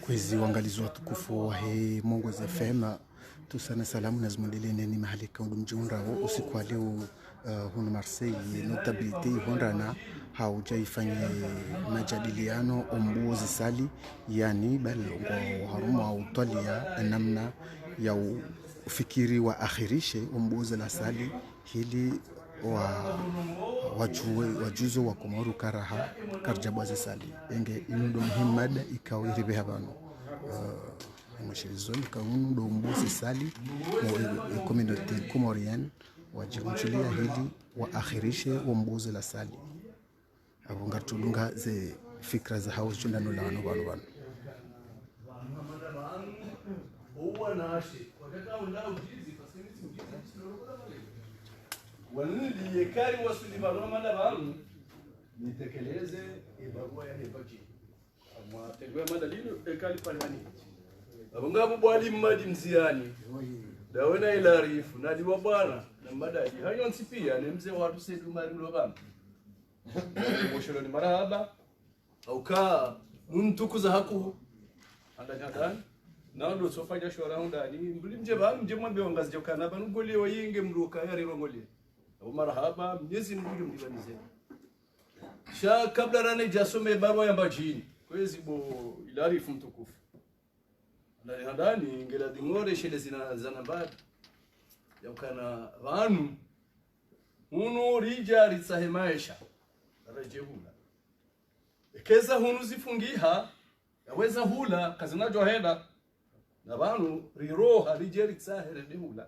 kwezi uangalizi watukufu wa he Mongozi FM. Tusana salamu na zimundele neni mahali kaundu mjiunra usiku wa leo hunu Marseille notabilite hondana haujaifanye majadiliano ombuozi sali yani balongo harumu wa utwalia namna ya ufikiri wa akhirishe ombuozi la sali hili wajuzo wa Komoru karaha karjabazi sali enge inundo muhimmada ikawa iribe habano mshirizo ikaunu do mbuzi sali wa community Comorian wajirunchulia hili wa akhirishe wa mbuzi la sali abunga tulunga ze fikra za hao chundano la wanu huwa naashi wakati undao ujizi fasimisi ujizi wanili yekari wasuli baroma na bamu nitekeleze ibarua ya hebaji amwa tegwe madalino ekali palani abunga bwali mmadi mziani dawena ilarifu nadi wa bwana na madadi hayo nsipia ni mzee watu sedu marindo bamu mosholo ni marahaba au ka mtukuza haku andanyadani nando sofanya shora ndani mbulimje bamu je mwambe wangazi jokana banu goli oyinge mruka yari rongoli marhaba mnyezi mbuju mdibanize sha kabla rane jasome barua ya mbajini kwezi bo ilarifu mtukufu ndani handani ngela dingore shele zanambad yakana vanu hunu rija ritsahimaisha rajehula ekeza hunu zifungiha yaweza hula kazinajo henda na vanu riroha rija ritsahere dehula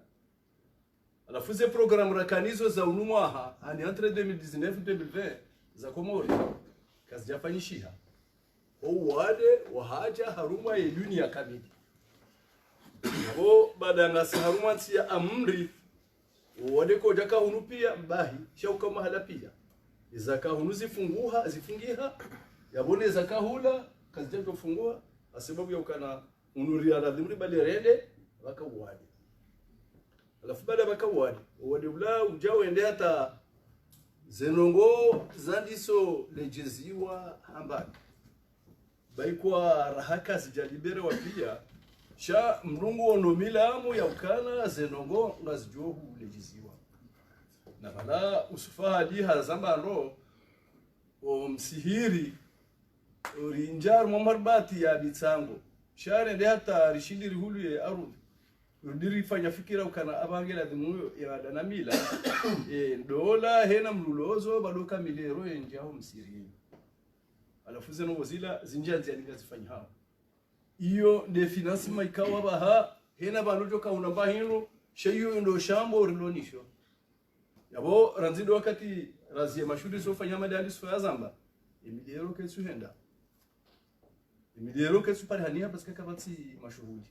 alafuze programu rakanizo za unumwaha ani entre 2019-2020 za Komori kazijafanyishiha wade wahaja haruma ya dunia kamili baada ya haruma ya amri wade koja ka hunu pia mbahi shauka mahala pia izaka hunu zifungiha yabone zaka hula kazijato fungua sababu ya ukana unuria radhimri bali rede waka wade alafu baada bakawadi wadi ula ujao ende hata zenongo zandiso lejeziwa hambani baikwa rahaka sijalibere wapia sha mrungu onomila amu ya ukana zenongo ngazijohu lejeziwa na bala usufa hadi hazambano o msihiri urinjar momarbati ya bitsango share ende hata rishidiri hulu ya arudi rudiri fanya fikira ukana abangela dimu ya danamila dola hena mlulozo badoka milero enjao msiri alafu zeno wazila zinjanzi alikazifanya hao iyo de finance maikawa baha hena banojo ka unamba hino sheyo ndo shambo rilonisho yabo ranzido wakati razie mashuri sofanya madali so yazamba emilero kesu henda emilero kesu pale hania paska kabati mashuhudi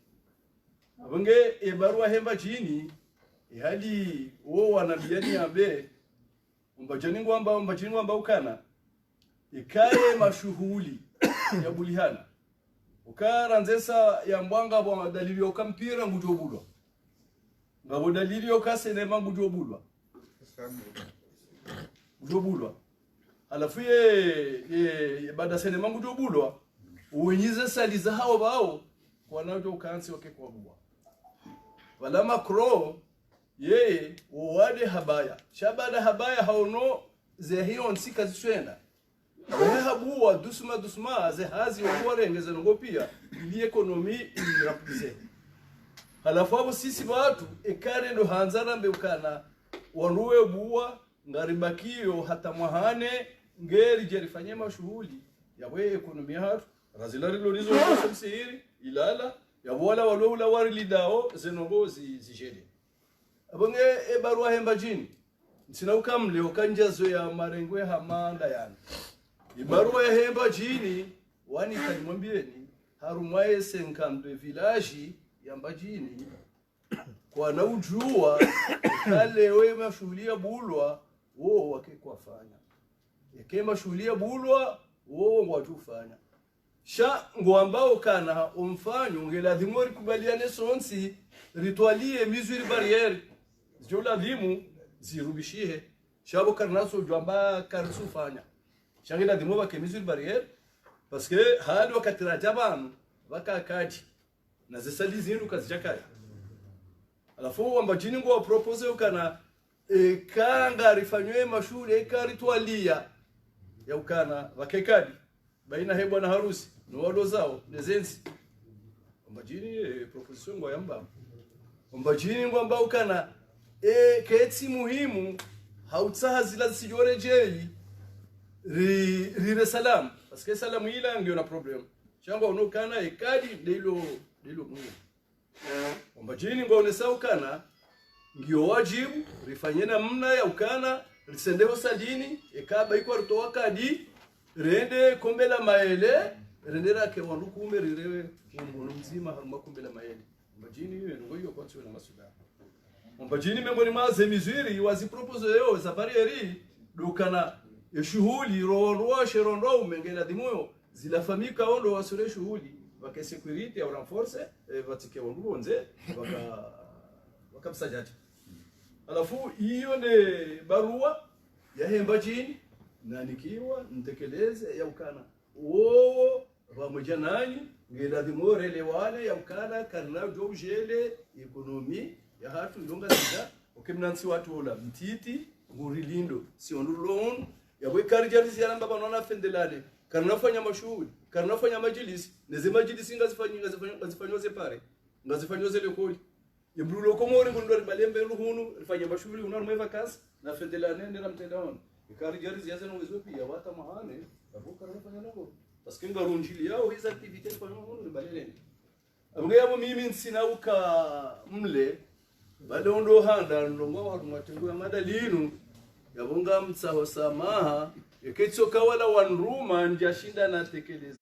abonge ebarua hemba chini hadi wao wanabiani ambe umbajani ngwamba ukana ikaye mashuhuli ya bulihana ukaranzesa ya mbwanga bwa dalili okampira ngujobulwa ngabo dalili okasenema ngujobulwa alafu ye baada senema ngujobulwa uwenyize saliza hao bao wanaojo ukansi wake kwa bwa wala makro ye wade habaya shabada habaya haono ze hiyo nsika zishenda habuwa dusuma ze hazi warengeze ngo pia ili ekonomi irapize halafu abo sisi watu ekare ndo hanzara mbekana wanuwe buwa ngaribakio hata mwahane ngeri jerifanye mashuhuli yawe ekonomi hatu razilari lorizo kwa sihiri ilala ya wala walula warili dao zenongo zijede abonge ebarua hemba jini nsina ukamle okanjazo ya marengwe hamanda yani ibarua ya hemba jini wani kalimwambieni harumaye senkambe village ya mbajini kwa na ujua kale we mashuhulia bulwa wo wake kwafanya yake mashuhulia bulwa wo ngwatufanya sha ngwambao kana umfanyo ngeladhimori kubaliane sonsi ritualie mizuri barriere zola dhimu zirubishie shabo karnaso jwamba karsufanya shangela dhimo ba kemizuri barriere parce que hali wakati rajaban vakakati na zisali zindu kazichakaya alafu wamba jini ngo propose ukana kanga rifanywe mashule karitwalia ya ukana vakekadi baina he bwana harusi no wado zao nezenzi wamba jini proposition ngo yamba wamba jini ngo amba ukana ketsi muhimu hautsaha zila sijore jei ri salam parce que salamu ila ndio na problem chamba unokana ekadi ndilo muhimu wamba jini ngo onesau kana ndio wajibu rifanyena mna ya ukana risendeho salini ekaba iko rutoa kadi rende kombela maele rendera ke wanduku ume rirewe mbono mzima haruma kombela maele mbajini ngo hiyo kwa tsona masuda mbajini memboni maze mizuri wazi propose yo safari eri dukana ya shughuli roho sherondo umengela dimoyo zilafamika ondo wasure shughuli wake security au renforce vatike wanduku onze wakamsajaji alafu hiyo ne barua ya hemba jini na nikiwa ntekeleze ya ukana oo pamoja nanyi ngela dimorele wale ya ukana karna jobjele ekonomi ya hatu ndonga sida okemnansi watu ola mtiti ngurilindo si onulon ya bwe karjarisi ya baba nona fendelale karna fanya mashuhudi karna fanya majilisi neze majilisi ngazifanywa pare ngazifanywa lekoli yebrulo komori ngondori balembe ruhunu rifanya mashuhudi unarumwe vakas na fendelane ndera mtendaona ikari jari ziyaza no wezo pia wata mahane abuka nafanya nako parce que ngarunjili yao hizo activities kwa ngono ni baleleni abunge yabo mimi nsinauka mle bale ondo handa ndongo wa matengo ya madalinu yabonga mtsaho samaha yeketsoka wala wanruma njashinda na tekeleza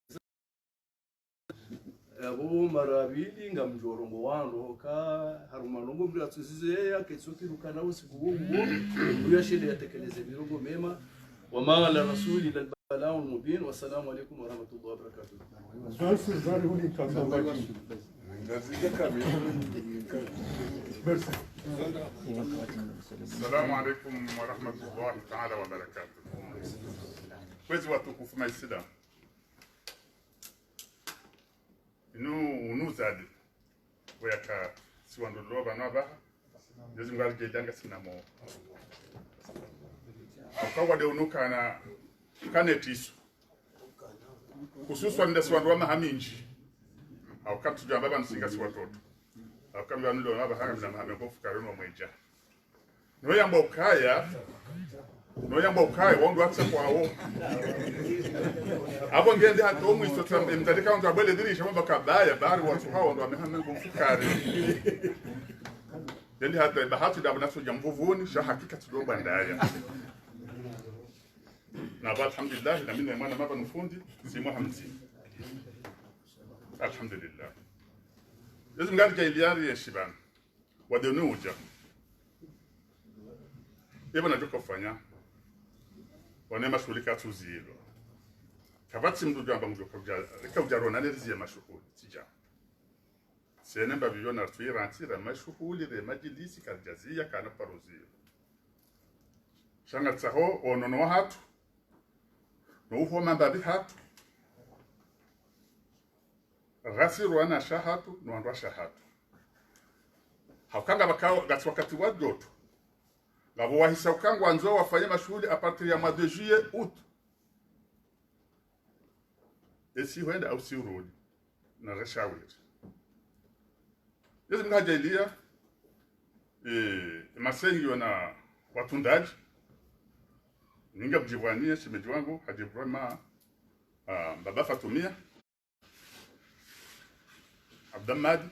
abo marabili ngamjorongo wando ka haruma longo mbira tuzize yaketsoki rukana usiku huo yashinde yatekeleze mirongo mema wa mala rasuli lil balaa mubin wa salamu alaykum wa rahmatullahi wa barakatuh. Assalamu alaykum wa rahmatullahi ta'ala wa barakatuh. Kwezi watukufu maisida inu zadi weka siwandulo banaba yozi ngali jedanga sinamo akawa de unuka na kanetisu kususwa nda siwandu wa mahaminji au katu jamba bansinga si watoto au kambya nulo baba hanga na mahame kofuka rono mweja no yamba ukaya wandu atsa kwawo abo ngende hato mwiso tsambe mtadika wandu abele dirisha mamba kabaya bari watu hawo ndo amehame ngomfukari yendi hata bahati da banaso jamvuvuni sha hakika tudomba ndaya na ba alhamdulillah na mimi mwana maba nufundi si muhamdi alhamdulillah yesu ngali kailiari yeshibana wadenuja eba najoka kufanya wane mashulika tuzilo kabati mdudu amba mjoka ujarona nerizi ya mashuhuli tija sene mba viona tuirantira mashuhuli re majilisi karjazia kana paruzilo shanga tsaho onono hatu no uho mambabi hatu rasiru ana shahatu no andwa shahatu hakanga bakao gati wakati wa joto ngabo wahisa ukangwa nzo wafanye mashuhuli a partir ya mois de juillet août esi huenda au si urudi na reshawiri yesu mkajailia masengi wana watundaji ninga mjivwania shimeji wangu hajibrema baba Fatumia Abdamadi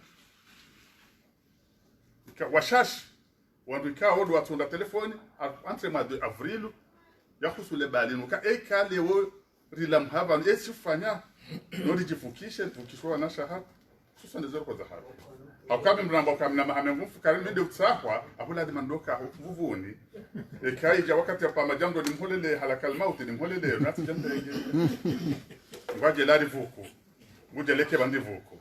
washashi wandu ikawa odu watunda telefoni entre mois de avril yakusu le balinu ka ekale wo rilam haba esi fanya nodi jifukishe tukishwa na shahada susa ndezero kwa zahara akabe mramba kamna mahame mfukari ndio utsahwa abula dimandoka huvuni ekaija wakati ya pamajambo ni mholele halakal mauti ni mholele nati jambe ngwaje lari vuku nguje leke bandi vuku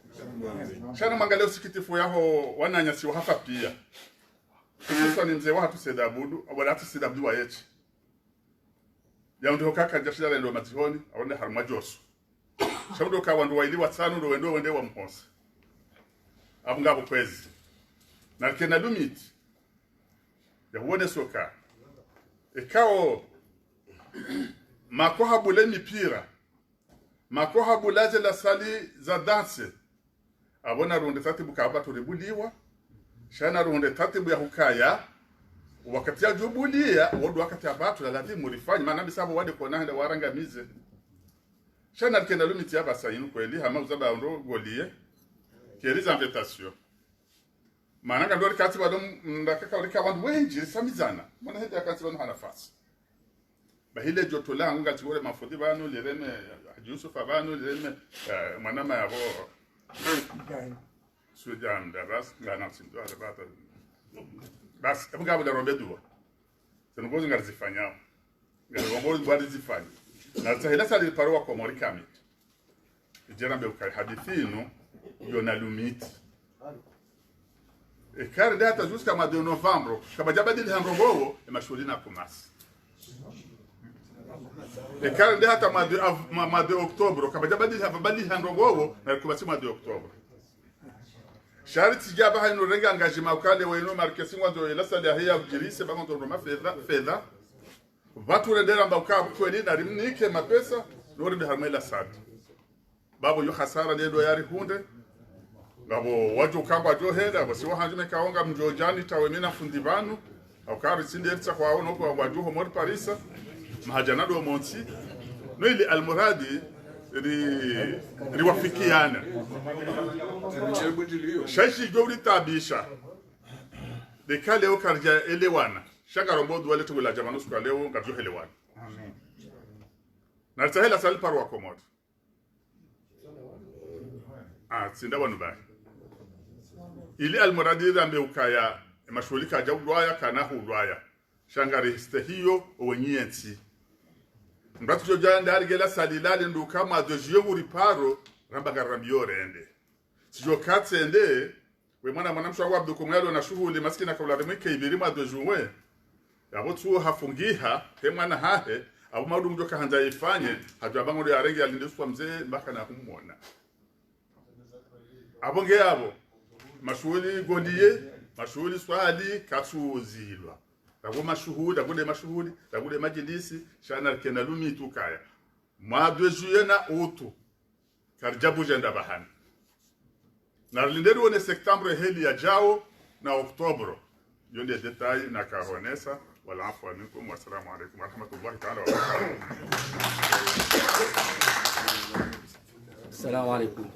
shana mangaleo sikitifu yaho wananya si hafa pia sasa ni mzee watu sedabudu au watu sedabudu wayechi ya ndio kaka jashira ndio matihoni aone haruma josu shaudo ka wandu waili watano ndo wende wa mhosa abungabo kwezi na kena lumit ya wone soka ekao makoha bule mipira makoha bulaje la sali za danse abona ronde tatibu kaba tulibuliwa shana ronde tatibu ya hukaya wakati ya jubulia wadu wakati abatu la lazima ulifanya maana bisabu wade kona henda warangamize shana kena lumiti aba sayinu kweli hama uzaba ndo golie keriza invitation maana kandori kati bado ndakaka ulika wandu wengi samizana mwana henda kati bado hanafasi bahile joto langu ngati wale mafudi banu lireme Yusuf abanu lireme mwanama yabo sujan daras ngana sindo alabata bas abugabo da robeduwa tenogozo ngarizifanya ngombo bwadi zifanya na tahila sali parwa kwa mori kamit ijera mbe ukari hadithino yona lumit e kare data jusqu'à mois de novembre kama jabadili hanrogowo e mashulina kumasi e kare data mois de octobre kama jabadili hanrogowo na kumasi mois de octobre shari tijaba haino renga engagement ukale weno markesi ngwanzo ila sali ya ujirise bango to roma fedha vatu rendera mbauka kweli na rimnike mapesa nori de harmela sad babo yo hasara ndio yari hunde ngabo waju kamba jo heda basi wahanjume kaonga mjojani tawe mina fundi banu au kari sindertsa kwa ono kwa waju homor parisa mahajana do monti no ile almuradi riwafikiana shashi gori tabisha de kale o karja elewana shaka rombo duale to la jamanu kwa leo ngarjo elewana amen na tahela sal parwa komod tsinda wanu bai ili almuradi zambe ukaya mashulika jawdwaya kana hudwaya shangari stehiyo owenyensi mbatu joja ndari gela salilale ndu kama dojiyo uriparo rambaga rambiyo rende sijo katsende we mwana mshwa wa abdu kumwalo na shughuli maskina kabla remeke ibirima dojuwe yabo tu hafungiha kemana hahe abo maudu mjoka hanja ifanye hajabango ya rengi alindiswa mzee mpaka na kumwona abonge yabo mashuhuli goliye mashuhuli swali kasuzilwa Dago mashuhudi, dagude majlisi, shana kena lumi tukaya. Ma 2 juillet na utu. Karjabu jenda bahani. Na linderu one septembre heli ya jao na oktobro. Yonde detail na kahonesa. Wala afwa minkum wa assalamu alaikum wa rahmatullahi ta'ala wa barakatuh. Assalamu alaikum.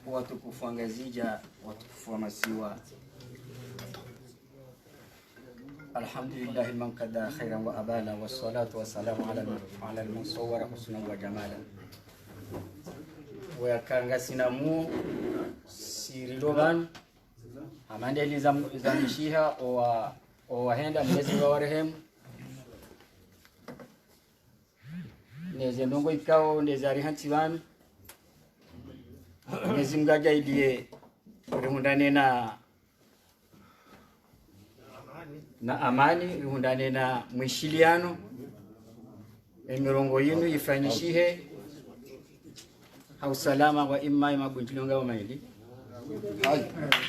Watukufu angazija, watukufu wa masiwa. Alhamdulillah man kada khairan wa abala wa salatu wa salamu ala al-musawwara husnan wa jamala. Wa kanga sinamu siriloban amande lizamishiha o wahenda mwezi wa warehemu. Neze ndongo ikao nezari hantiwani. Nizimgaja idie rihundane na amani, rihundane na mwishiliano. Emirongo yinu ifanyishihe hausalama wa imma magunjilonga wa maili.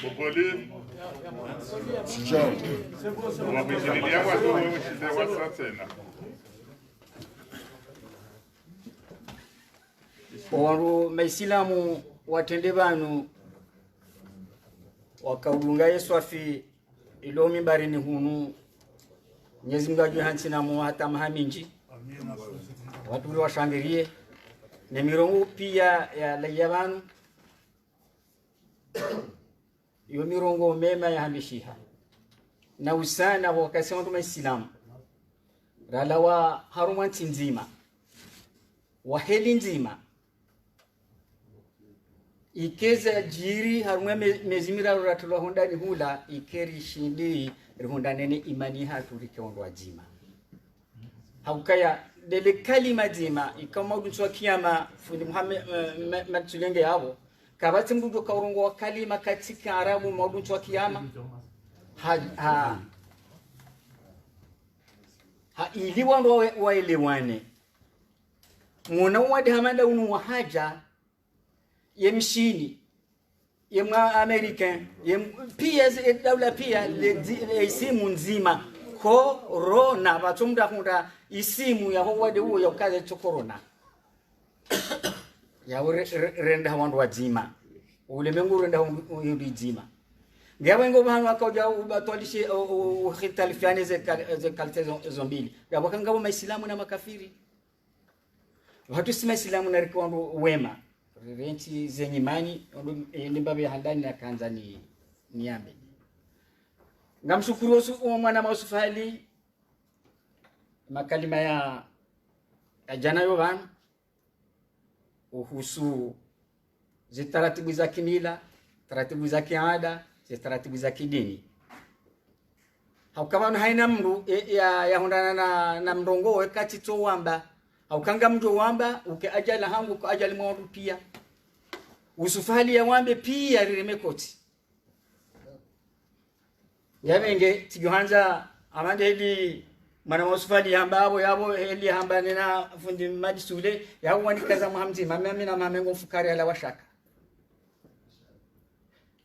Boboli John wabijililia watu wewe chinde wasatena Owaru maisilamu watende banu wakaulunga Yesu afi ilo mimbarini hunu Mwenyezi Mungu hansina mu hata mahaminji watu washangirie na mirongo pia ya layabanu yo mirongo mema ya hamishiha na usana wakasema watu maisilamu ralawa harumanti nzima wa heli nzima ikeza jiri harumwe mezimira ratulwa hondani hula ikeri shindi rihondanene imani hatu rikeondwa jima haukaya dele kalima jima ikama uduswa kiyama fundi Muhammad matulenge yabo kabati mdu kaurongo wa kalima katika Arabu mauduntu wa kiyama ili wando waelewane mwana wadi hamanda unu wahaja yemshini yemwa American pia dawla pia isimu nzima corona batumda kunda isimu ya wadi huo ya ukaze cho corona ya renda wandu wazima ulemengu renda yudi zima ngabo ngo bana wakaja ubatwalishe khitalifiane ze kalite zombili ngabo kangabo maislamu na makafiri watu si maislamu na rikondo wema renti zenye imani ndimbabe handani na kanza ni niambe ngamshukuru mwana mausufali makalima ya jana yo bana uhusu zitaratibu za kimila, taratibu za kiada, taratibu za kidini. Haukama haina mru ya hondana na mrongo wakati to wamba. Haukanga mdo wamba uke ajala hangu kwa ajali mwandu pia. Usufali ya wambe pia riremekoti. Yabenge tijohanza amande hili mana usufali hamba yabo heli hamba nena fundi majisule yawo wani kaza muhamzi mami na mamengo fukari ala washaka.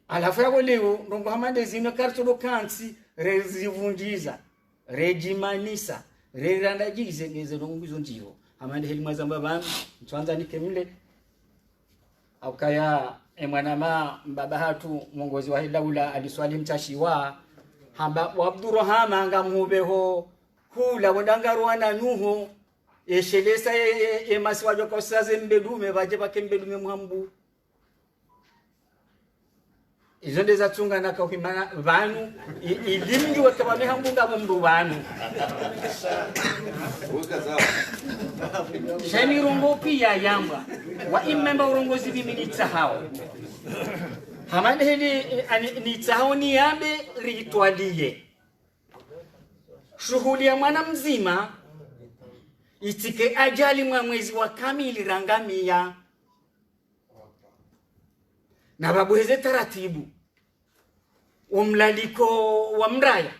Alafrago leo ndongo hamande zino kartulo kansi rezivunjiza rejimanisa rerandajize ngeze ndongo zonjiro hamande heli mazamba bana mtwanza nikemle aukaya mwana mbaba hatu mwongozi wa hilaula aliswali mtashiwa hamba wabdurahama ngamubeho hula wadangarwana nyuho eshelesa maswajo kwa saze mbedume baje bakembedume muhambu izo ndeza tunga na kauhimana vanu ilimji wakabame hambunga mumbu vanu shani rongo pia yamba wa imemba urongozi biminitsa hao hamande hili nitsa hao ni yambe ritwalie shughuli ya mwana mzima itike ajali mwa mwezi wa kamili rangamia na babu heze taratibu umlaliko wa mraya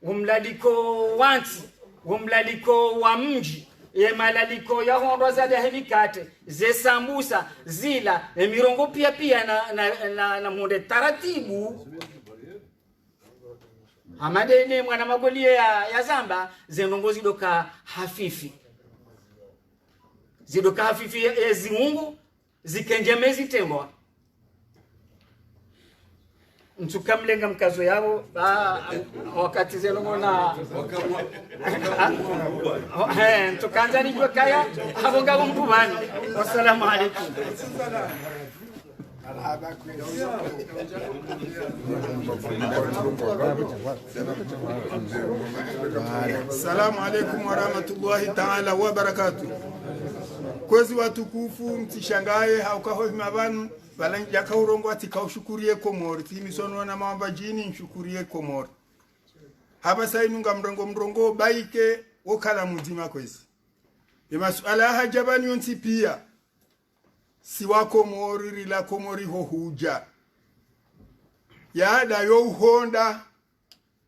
umlaliko wanti umlaliko wa mji malaliko ya hondo za helikate ze sambusa zila mirongo pia na munde taratibu hamade ni mwana magolie ya zamba zenongozi doka hafifi zidoka hafifi zimungu zikenjemezi tembo mtukamlenga mkazo yao wakati zenongo na mtukanza ni kwa kaya habonga mtu bani wassalamu alaykum Assalamu alaikum warahmatullahi ta'ala wa barakatuh. Kwezi watukufu mtishangaye haukaho mabanu balanja kaurongo atikaushukuriye komori timisono na mamba jini nshukuriye komori haba sainunga mrongo baike okala muzima kwezi masuala hajabani yonsi pia siwa komori rila komori ho huja yaada yo honda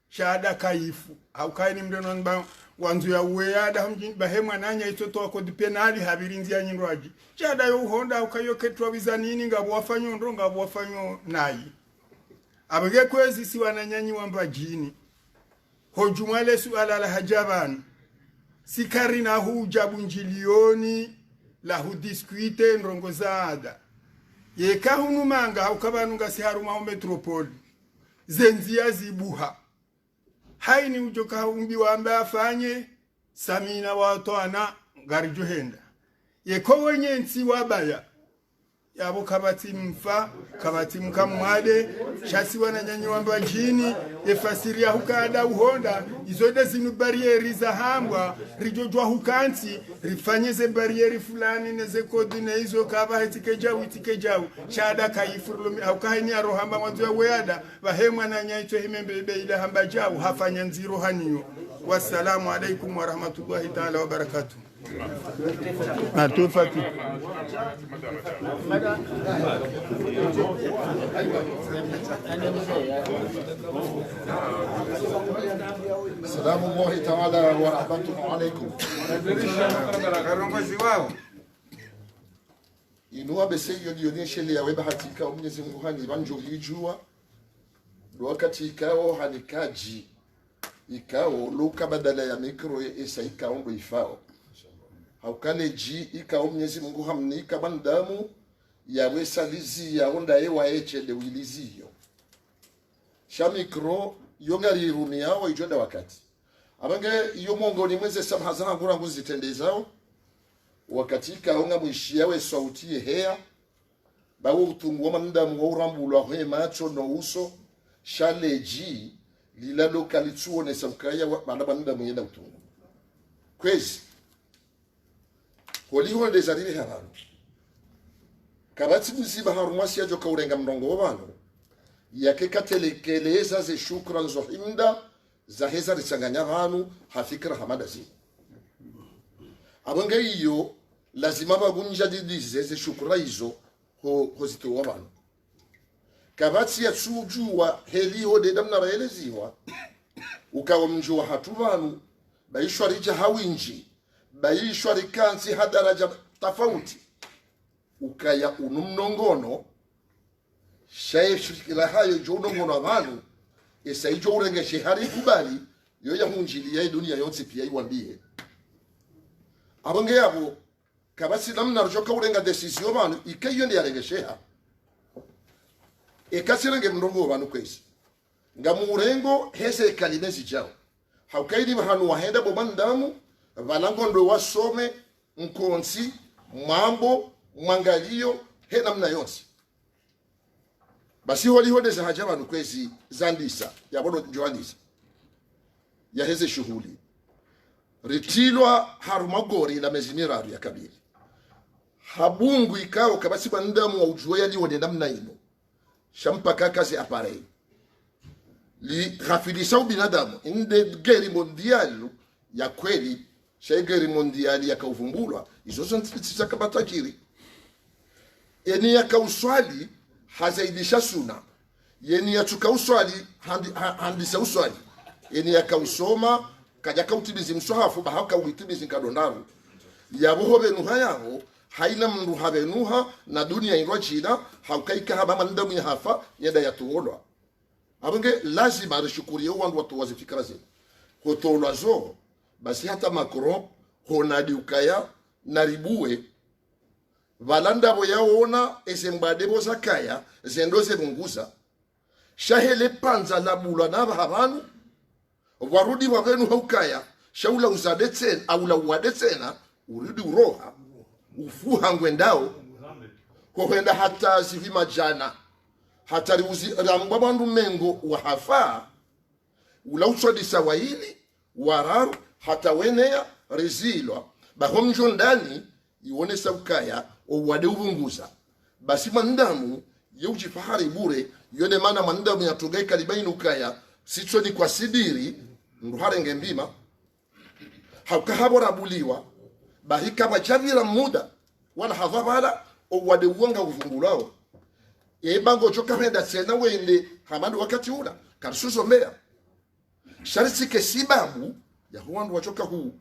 shada kaifu au kaini mdono ba wanzu ya uweada hamjini bahemwa nanya itoto wako dipenali habirinzi ya nyinroaji shada yo honda au kayo ketwa wizanini ngabu wafanyo ndo ngabu wafanyo nayi abage kwezi siwa na nyanyi wamba jini hojumale suala la hajabani sikari na hujabu njilioni la hudiskuite ndrongo zaada yeka hunumanga haukabanu ngasi haruma metropoli zenzia zibuha haini ujoka umbi wamba afanye samina watoana garijuhenda yeko wenye nsi wabaya yabo kabati mfa kabati mkamwade shasi wana nyanyi wamba jini efasiria hukada uhonda izode zinu barieri za hambwa rijojwa hukanti rifanyeze barieri fulani neze kodi na hizo kaba itike jau shada kaifurulumi au kaini arohamba mwanzo ya weada wahemwa na nyaito himembebe ila hamba jau hafanya nziro haniyo. Wassalamu alaikum warahmatullahi ta'ala wabarakatuh. Atufati. Salamu Allahi ta'ala wa rahmatuhu alaykum. Karongozi wao. Inua beseyo dionyeshe ya weba hatika Mwenyezi Mungu hani banjo hijua. Wakati ikao hanikaji. Ikao luka badala ya mikro isa ikao ndo ifao. Haukale ji ikao Mwenyezi Mungu hamnika bandamu ya wesa lizi ya onda ewa eche de wiliziyo. Shamikro yongari rumi yao ijonda wakati. Abange iyo mongo ni mweze samhazana ngura nguzi tendezao. Wakati kaonga mwishia we sauti hea. Bawo utungu wa mandamu wa urambulu wa hee macho no uso. Shale ji lila lokalitsuo ne samkaya wa mandamu yenda utungu. Kwezi. Holi holi dezarili habaru. Kabati mziba harumasi ya joka urenga mrongo wabano. Yake katelekeleza ze shukran zohimda za heza risanganya vanu hafikra hamada zi. Abange iyo lazima bagunja didize ze shukra hizo hozito wabano. Kabati ya tsujua heli hode damna baeleziwa. Ukawa mjua hatu vanu baishwa rija hawinji. Baishwa rikansi hadaraja tafauti. Ukaya unumnongono shaye shikira hayo jonongono abantu esa ijo urenge shehari kubali yo yahunjili ya dunia yonse pia iwambie abange yabo kabasi namna rojoka urenga decision abantu ikeyo ndi yarenge sheha ekasirenge mndongo abantu kwezi ngamurengo hese kalimezi jao haukaidi bahanu wahenda bobandamu balangondo wasome mkonsi mambo mwangalio he namna yonse basi holi hode za hajaba nukwezi zandisa ya bodo joandisa ya heze shughuli ritilwa harumagori na mezimiraru ya kabili habungu ikao kabasi bandamu wa ujuwe ya liwone namna ino shampaka kazi aparei li hafidisa ubinadamu inde geri mondialu ya kweli shaigeri mondiali ya kauvumbulwa izo zontisisa kabatakiri yeni ya kauswali hazaidisha suna yeni ya tukauswali handisa uswali yeni ya kausoma kaja kautimizi mswahafu bahaka uitimizi kadondaru yabuho benuha yaho haina mndu habenuha na dunia inwa china haukaika haba mandamu ya hafa yenda ya tuolwa abenge lazima rishukuriye wandu watu wazifikira zenu hotolwa zo basi hata Macron honadi ukaya naribuwe valanda boyaona esembadebo zakaya zendoze bunguza shahele panza labula naba habanu warudi wavenu haukaya shaula uzade tena au la uade tena urudi uroha ufuha ngwendao kohenda hata zivima jana hata riuzi ramba bandu mengo wa hafa ula usodisa wahili wararu hata wenea rezilwa bahomjo ndani ione saukaya owade ubunguza basi mandamu yeuji fahari bure yone mana mandamu yatogai kalibainu kaya sicho ni kwa sidiri nduhare ngembima haukahabora buliwa bahika majavira muda wala havabala owade uwanga uvumbulao ebango joka henda tena wende hamando wakati ula karsuzo mea sharisi kesibabu ya huandu wachoka huu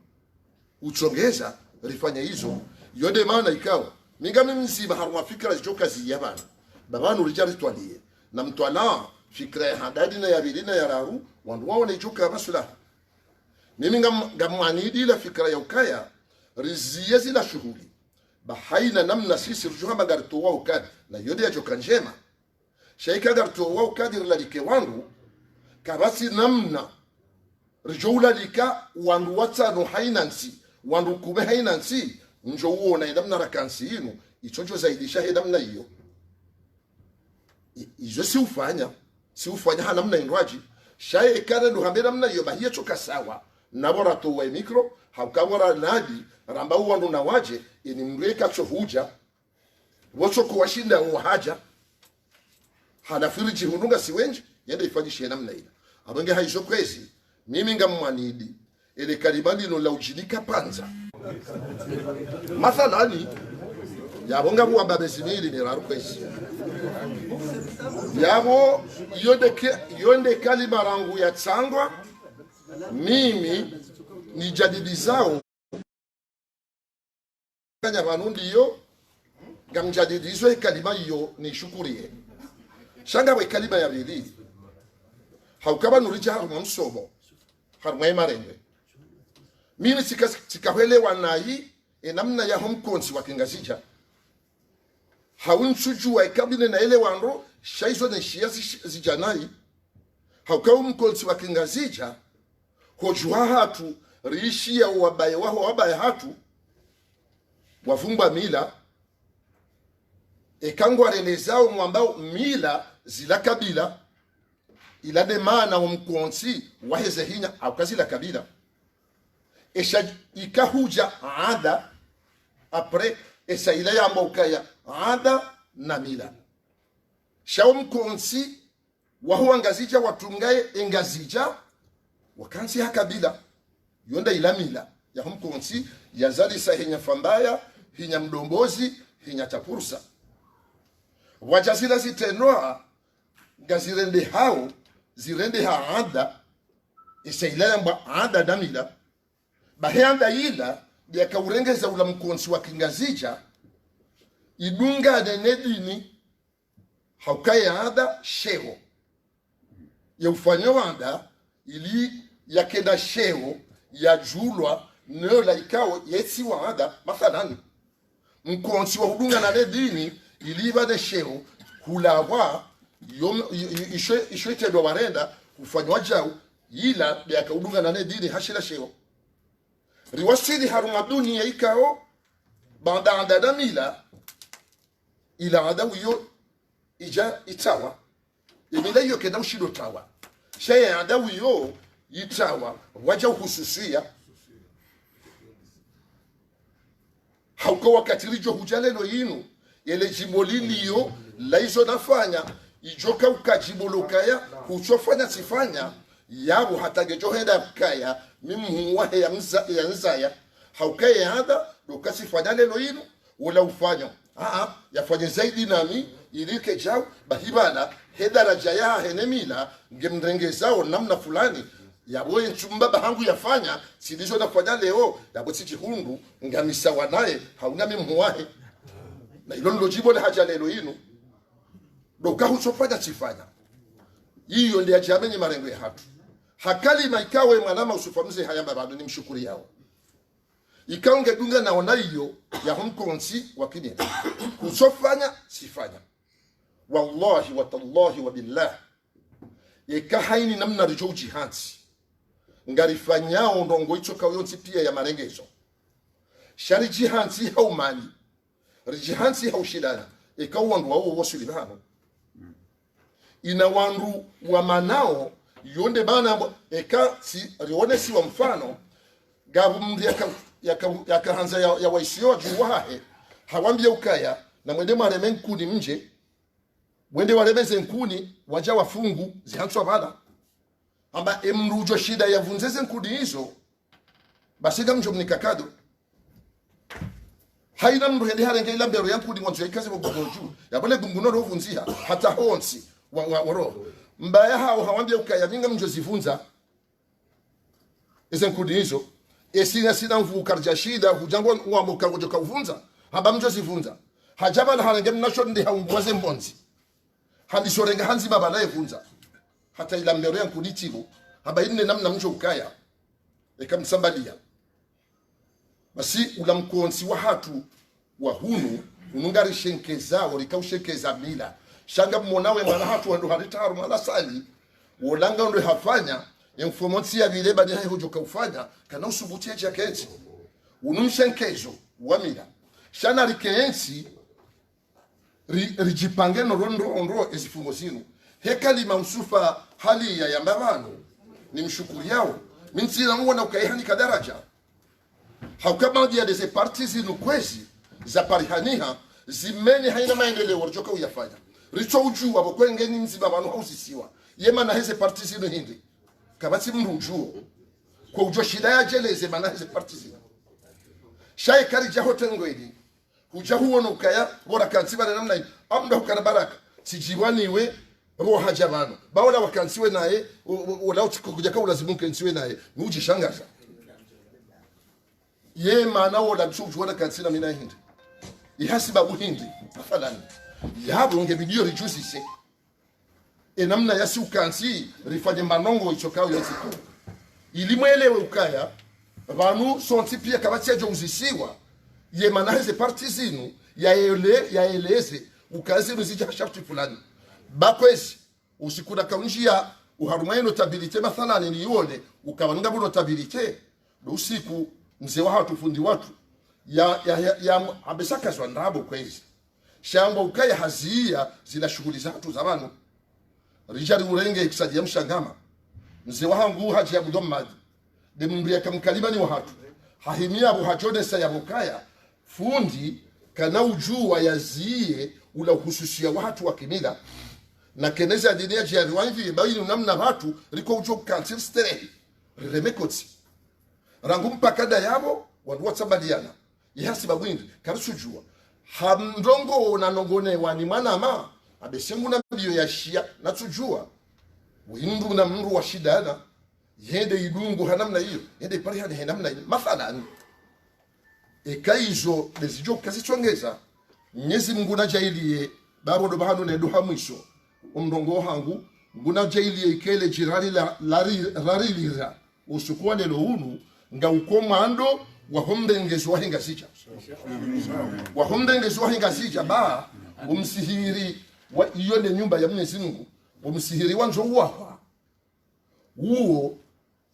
uchongeza rifanya hizo yode maana ikawa mingami mzima haruma fikra zichoka ziyabana babanu rijali twalie na mtwala fikra ya hadadi na ya bilina ya raru wandu wao naichoka masula mimi ngamwanidi la fikra ya ukaya riziye zila shughuli bahaina namna sisi rujuha magarito wao kadi na yode ya joka njema shaika garito wao kadi rilalike wandu kabasi namna rijoula lika wandu watano hainansi wandu kume hainansi njo uona idamna rakansi inu ichonjo zaidisha idamna iyo izo si ufanya hanamna inwaji shaye kare duhambe namna iyo bahia choka sawa nabora towe mikro haukabora nadi ramba uwandu na waje ini mreka chohuja wocho kuwashinda uhaja hanafiri jihununga siwenji yende ifanyishe namna ina abenge haizo kwezi mimi ngamwanidi ele kalimani no la ujinika panza mathalani yabonga buwa babezimiri ni rarukwezi yabo yonde kalima rangu ya tsangwa mimi ni jadidi zao kanya banundi yo gamjadidi zo kalima yo ni shukurie shanga we kalima ya bili haukaba nurija harumwa msomo harumwa imarenge mimi sikahwelewa nayi enamna ya homkonsi wakingazija haunchuju wa ikabine na ele wanro shaizo ne shia zijanai haukawu mkonsi wakingazija hojua hatu riishia wabaye hatu wafungwa mila ekangwa relezao mwambao mila zila kabila ila de maana umkonsi waheze hinya au kazi la kabila esha ikahuja ada apre esa ila ya mbokaya ada na mila shao mkonsi wahuwa ngazija watungaye engazija wakansi hakabila yonda ila mila ya mkonsi yazalisa hinya fambaya hinya mdombozi hinya chapursa wajazila zitenoa gazirende hao zirende haada esa ila ya mba ada na mila baheanda ila dia kaurengeza ula mkonsi wa kingazija idunga denedini haukaye ada sheo ya ufanyo wanda ili yakenda sheo ya julwa nola ikao yesi wanda mathalani mkonsi wa hudunga na nedini ili ibade sheo hulawa ishwete do warenda kufanywa jau ila dia kaudunga na nedini hashila sheo riwasili haruma dunia ikao banda anda mila ila adawiyo ija itawa imila hiyo kenda ushido tawa shaya adawiyo itawa waja uhususia hauko wakati lijo hujalelo yinu yele jimoliliyo laizo nafanya ijoka ukajimolokaya kuchofanya sifanya yabo hatagejo henda kaya mimuwa ya nzaya haukaye hada dokasifanya lelo yinu wala ufanya yafanye zaidi nami ilike jao bahibana hedaraja ya henemila ngemrengezao namna fulani yaboye nchumba bahangu yafanya silizo nafanya leo yabo hundu ngamisawa naye hauna mimuwahe na ilo ndo jibo le haja lelo yinu doka husofanya sifanya hiyo ndia jamenye marengo ya hatu hakali maikawe mwanama usufamze hayamba bado ni mshukuri yao ikaunge dunga naona hiyo ya humkonsi wakini kusofanya sifanya wallahi wa tallahi wa billah haini namna rijo jihansi ngarifanyao ndongo icho kawiyonsi pia ya marengezo shari jihansi haumani rijihansi haushidana wandu wao wasulibano ina wandu wa manao yonde bana si rione si wa mfano gabu mndi yakahanza ya waisio juwahe hawambia ukaya na mwende mareme nkuni mje mwende waremeze nkuni waja wafungu zihanswa bala amba emrujo shida ya vunzeze nkuni hizo basiga mjo mnikakado haina mru hende harenge ila mbero ya nkuni mwanzo ikaze mbogoju yabole gunguno rovunzia hata honsi waro mbaya hao hawambia ukaya minga mjo zivunza eze nkuni hizo sina mvu karja shida hujangwa ngwambo kagojo kavunza haba mjo zivunza hajaba na harenge mnasho ndi haungwaze mbonzi handi shorenga hanzi baba naye vunza hata ila mbero yangu nitibo haba ine namna mjo ukaya ekamsambalia basi ula mkonsi wa hatu wa hunu unungari shenkeza orikaushekeza mila shanga mmonawe mwana hatu ndo halitaru mala sali wolanga ndo hafanya informonsi ya vileba ni hayo hojo kaufanya kana usubutie jaketi unumshenkezo wamila shana rikeensi rijipange no rondo ezifungo zinu hekali mausufa hali ya yambabano ni mshukuri yao minsila ngona ukaihani kadaraja haukabandi ya dese parti zinu kwezi za parihaniha zimeni haina maendeleo warjoka uyafanya richo ujua bokwenge ni mzima banu hausisiwa yema na heze parti zinu hindi kabati mrujuo kwa ujo shida ya jeleze mana heze parti zinu shaye kari jaho tengweni huja huona ukaya bora kansiba na namna hii amda ukana baraka sijiwaniwe roha jabano baola wakansiwe naye wala utikuja kwa lazima kansiwe naye nuji shangaza ye maana wala mshuju wala kansina mina hindi ihasiba buhindi afalani yabo nge video rijusi se enamna yasi ukansi rifanye manongo ichokao yasiku ilimwelewe ukaya vanu sonti pia kabati ya uzisiwa ye manaheze parti zinu yaeleze ukazi nuzija shafti fulani bakwezi usikuna kaunjia uharumai notabilite mathalani ni yone ukawanunga bu notabilite usiku mzee wa hatu fundi watu ya abesaka zwa ndabo kwezi shamba ukaya hazia zila shughuli za hatu zamanu Richard Urenge ikisadia mshangama mzee wangu haji ya budomadi de mbria kamkalimani wa hatu hahimia buhajone sa ya bukaya fundi kana ujua yazie ula uhususia watu wa kimila na keneza dinia jari wangi baini namna watu liko ujo kantil stere remekoti rangu mpakada yabo wanduwa tsabaliana ihasi babwindi karusujua hamndongo na nongone wani manama abesengu na biyo ya shia na tujua windu na mru wa shidana yende idungu hanamna hiyo yende pari hadi hanamna hiyo mathalan ekaizo bezijo kasi chongeza Mwenyezi Mungu na jailie babo do bahanu ne duha mwisho umrongo hangu nguna jailie ikele jirani la larilira usukua lelo unu nga ukomando wa hombengezo wa hinga sija wa hombengezo wa hinga sija ba umsihiri wa iyo ne nyumba ya Mwenyezi Mungu umsihiri wanzo uwa uo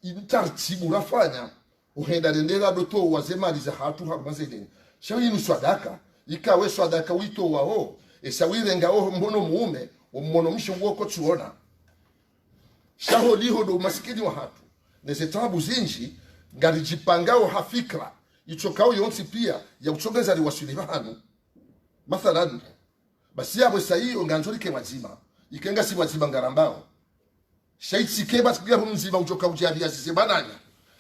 intartibu rafanya uhenda rendera doto wazemali za hatu harumazeni shawi nuswadaka ikawe swadaka wito wao esawire ngao mbono muume ummono msho woko tuona shaho liho do maskini wa hatu neze tabu zinji ngarijipangao hafikra ichokao yonsi pia ya uchongeza liwasili vahanu mathalan basi yabo sahiyo nganzolike wazima ikenga si wazima ngarambao shaitsi keba sikia mzima uchoka ujabia sisi bananya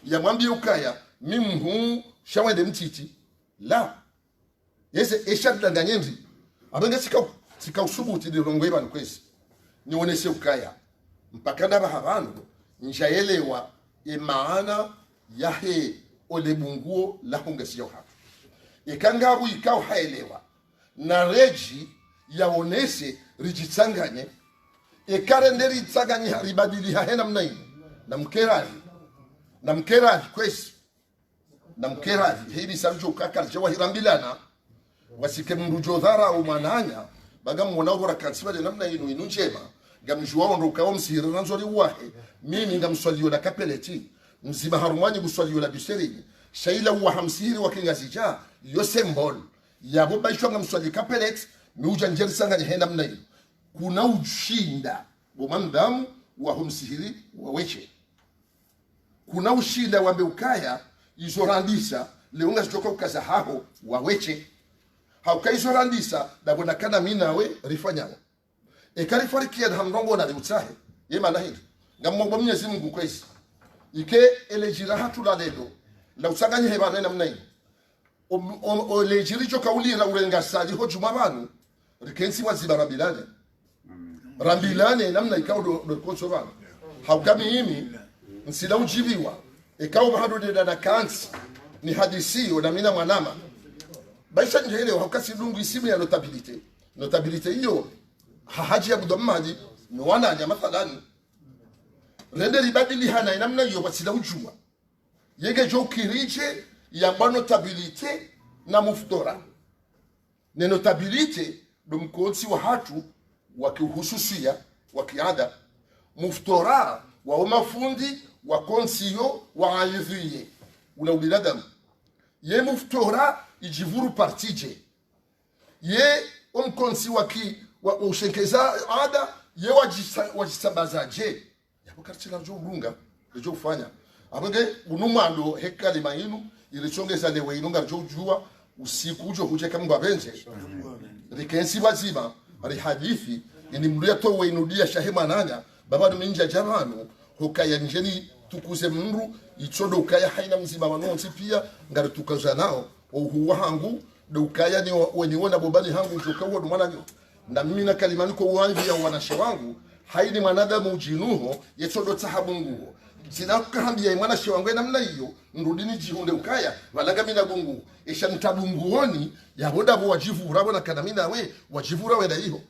ya mwambie ukaya mimhu shawende mtiti la yese eshadla nganyenzi abenge sika usubuti dilongo ibanu kwesi nionyeshe ukaya mpaka ndaba habanu njaelewa maana yahe ole bunguo la hungesio hapa ikangabu ikao haelewa na reji yaoneshe rijitsanganye ekarenderi tsaganye haribadili hahena mnaini na mkerali kwesi na mkerali hivi sanjo ukaka jawahirambilana wasike mrujo dhara au mananya baga mwona ubora kansiba de namna inu njema gamjua ndo ukawa msihiri nanzori wahe mimi ngamswaliyo na kapeleti mzima harumani guswaliyo la biseri shaila uwa hamsihiri wa kingazija yo symbol ya boba ishwa ngamswali kapeleti miuja njeri sanga nyehenda mna inu kuna ushinda bomandamu wa humsihiri wa weche kuna ushinda wambe ukaya izorandisa leunga zijoka ukaza haho wa weche haukaisorandisa dabona kana minawe rifanyawo ekarifarikia hamrongo na limtsahe yema nahiri ngamombo Mwenyezi Mungu kwesi ike elejira hatu la lelo la usanganye hebana na mnayi o lejiri jo kaulira urenga sali ho juma banu rikensi waziba rambilane namna ikao do konso banu haukami himi nsida ujibiwa ikao bahado de dada kansi ni hadisi na mina mwanama baisha njele haukasi dungu isimu ya notabilite hiyo haji ya budomadi ni wananya mathalani rende ribadili hana inamna hiyo wasila ujua yenge jo kiriche ya notabilite na muftora ne notabilite do mkonsi wa hatu wakihususia wakiada muftora wa mafundi wa konsiyo wa aidhiye ula ubiladam ye muftora ijivuru partije ye omkonsi waki wa ushenkeza ada ye wajisabazaje yabo kartila jo lunga jo ufanya abenge unumando hekali mainu ilichongeza lewe inunga jo jua usiku ujo hujeka Mungu abenje rikensi wazima ari hadithi ni mluya to weinudia shahima nanya baba minja jamanu hukaya njeni tukuze mru ichodo ukaya haina mzima wanonsi pia ngari tukaza nao ohuwa hangu dokaya ni weniona bobani hangu jokawo mwana na mimi na kalimani kwa uwangi ya wanashe wangu haini mwanadamu ujinuho yetodo tahabu nguo sina kuhambia mwana she wangu namna hiyo ndudini jihunde ukaya walanga mina gungu esha ntabunguoni ya boda bo wajivura bona kana mina we wajivura wenda hiyo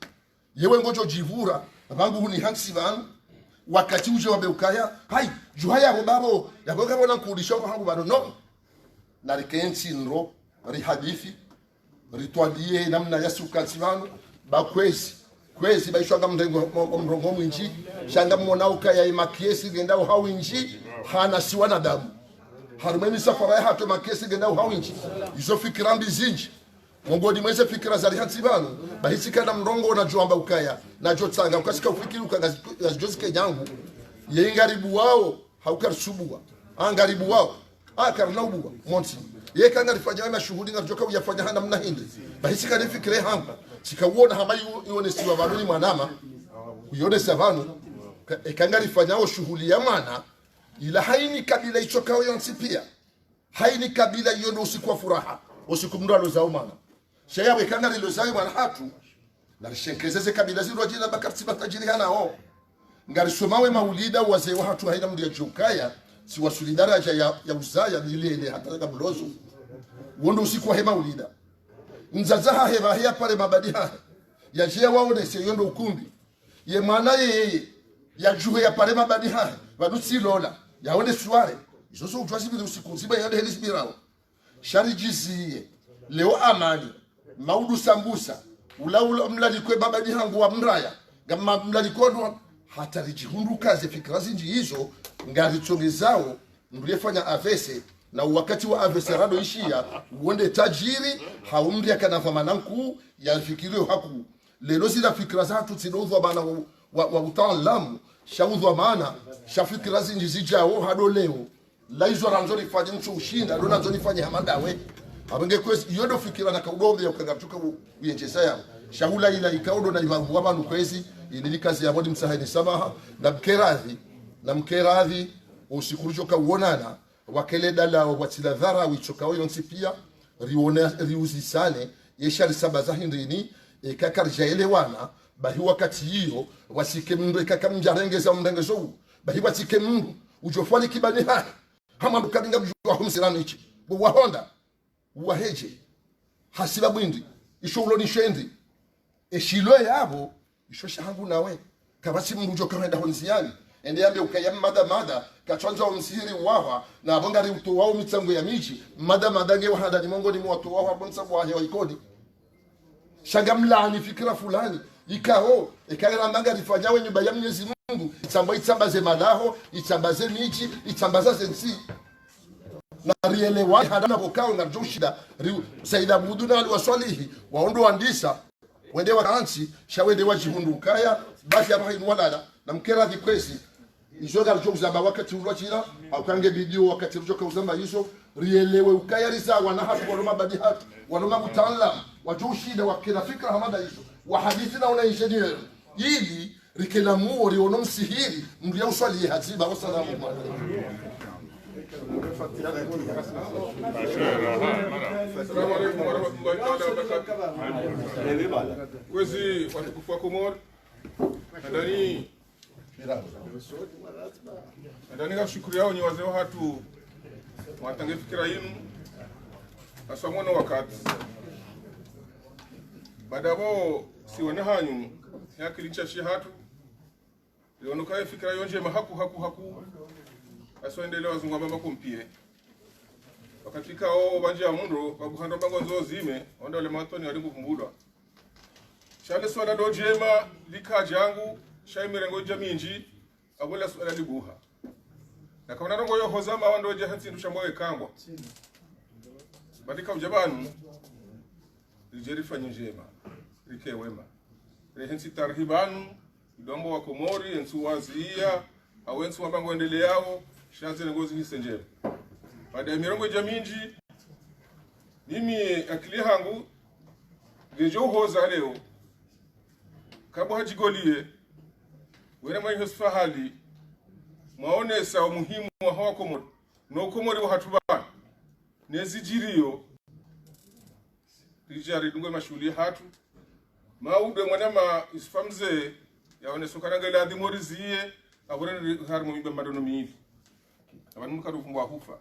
yewe ngojo jivura abangu ni hansi banu wakati uje wa beukaya hai juhaya bo babo yaboga bona kulisha hangu bano no na rikensi nro ri hadithi ritwalie namna Yesu kansibanu bakwezi kwezi baishwanga mrongo mwinji shanga mona ukaya imakiesi genda uhawinji hana siwana damu harumeni safara ya hato makiesi genda uhawinji izo fikira mbizinji mongodi mweze fikira za rihansibanu bahisi kana mrongo na juamba ukaya na jotsanga ukasika ufikiri ukagazjozike yangu ye ngaribu wao haukarsubuwa angaribu wao akarnaubuwa monsi ye kanga rifanya na shuhudi ngajoka uyafanya hana mna hindi bahisi kana fikire hamba sikauona hama ione siwa vanuni mwanama uyone savanu kanga rifanya shughuli ya mwana ila haini kabila ichokao yonsi pia haini kabila yono usikuwa furaha usikumndu alozao mana shaya wekanga lilozao mana hatu na rishenkezeze kabila zilo jina bakarti batajiri hanao ngarisomawe maulida wazee wa hatu haina mdia jokaya si wasulidaraja ya uzaya nilele hata kabulozo wondo usikuwa hema ulida nzazaha heba hia pale mabadiha ya jia waone se yondo ukumbi ye mwana ye ya juhe ya pale mabadiha wadusi lola yaone suare isoso utwasi bila usiku ziba yade helis birao shari jiziye leo amani maudu sambusa ula mlalikwe mabadiha nguwa mraya gama mlalikwa hata rijihunduka ze fikra zinji hizo ngari chongezao mrefanya avese na wakati wa avesarado ishia uonde tajiri haumri akanafamana mkuu yafikirio haku lelo zila fikra zatu zinaudhwa maana wa utaalamu shaudhwa maana shafikira zinji zijao hado leo laizo ranzoni fanye mtu ushinda ndo ranzoni fanye hamadawe abenge kwezi yodo fikira na kaudombe ukangatuka uyenjesa yao shahula ila ikaudo na ivangu wabanu kwezi ili kazi ya bodi msahani sabaha na mkeradhi usikurujoka uonana wakele dala watila dhara wichoka yonsi pia riuzisane yeshari sabaza hindini kakarja elewana bahi wakati hiyo wasike mndu kakamjarengeza mrengezo bahi wasike mndu ujofwali kibani hai hama mkabinga mjua humsirano ichi wahonda waheje hasiba bwindi isho uloni shendi eshilo yabo isho shahangu nawe kabasi mndu ujoka henda honziani ende yambe ukaya mada kachonza umsihiri wawa na abongari uto wao mitsango ya miji mada nge wahada ni mongo ni mwato wawa bonsa wa hewa ikodi shagamlani fikira fulani ikao ikaira manga rifanyawe nyumba ya Mwenyezi Mungu itsambaze malaho itsambaze miji itsambaza sensi na rielewa hadana bokao na joshida saida buduna aliwaswalihi waondo andisa wende wakansi shawende wajihundukaya basi hapa inwalala na mkera dikwesi izoga alchomza wakati urachira aukange bidio wakati ujoka uzamba hizo rielewe ukayariza wana hatu waloma badi hatu waloma mutaalam wajoshida wakina fikra hamada hizo wa hadithi na una engineer ili rikena muori onomsihiri mria uswali haziba wasalamu alaykum. Assalamu alaykum warahmatullahi wabarakatuh. Kwezi watukufu wa Komoro ndani ngashukuru yao ni wazee hatu watange fikira yinu asomona wakati badabo sione hanyu yakilicha shi hatu lionuka fikira yonje haku asoendelea wazungu mama kompie wakati kao banje ya mundu babuhanda bango nzozime onda le matoni ali kuvumbulwa shale swala dojema likajangu shaimirengo jaminji abola swala libuha na kaona rongo yo hozama wando je hansi ndushamwe kangwa badika ujabanu lijerifa njema likewema rehensi tarhibanu dombo wa Komori ensu wazia awensu wabango endeleao shanze ngozi hisenjema baada ya mirongo jaminji mimi akili hangu gejo hoza leo kabo hajigolie wena mwenye hosfahali maonesa umuhimu wa hawa Komori no Komori wa hatubana nezijirio rijari dungo mashuli hatu maude mwanama isfamze yaone sokana ngala adimorizie abone harmo mimba madono mivi abantu mukadu kumbwa kufa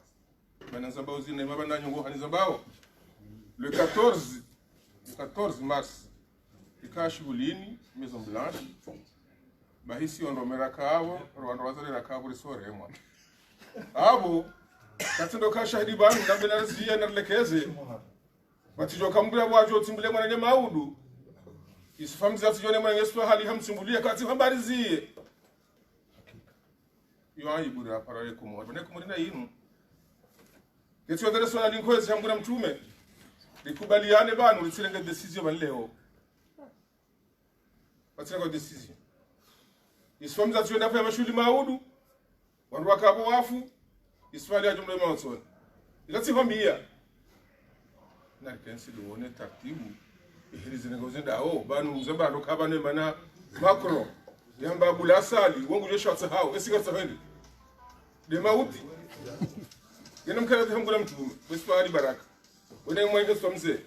bana zambao zine mabana nyongo hani zambao le 14 mars ikashugulini Maison Blanche bahisi ondomera kawo rwanda wazalera kawo risore mwa abo katindo ka shahidi banu ndabena ziya narlekeze batijo kambura bwajo timbule mwana ne maudu isifamzi atijone mwana ngeso hali hamsimbulia kati habari ziye yo ayibura parale kumo bane kumurina yinu ketyo dere sona linkwezi hambura mtume likubaliane banu litsilenge decision ban leo batsilenge decision isifamzi atijone afa mashuli maudu wandu wakabo wafu isifali ya jumla mausoni ilati kwambia na kensi duone taratibu ihirizi ngozenda banu mzamba ndokabane mana makro yamba bulasali wongu yeshatsa hao esika tsafendi de mauti yana mkala de hangula mtume wesifali baraka wene mwenye somze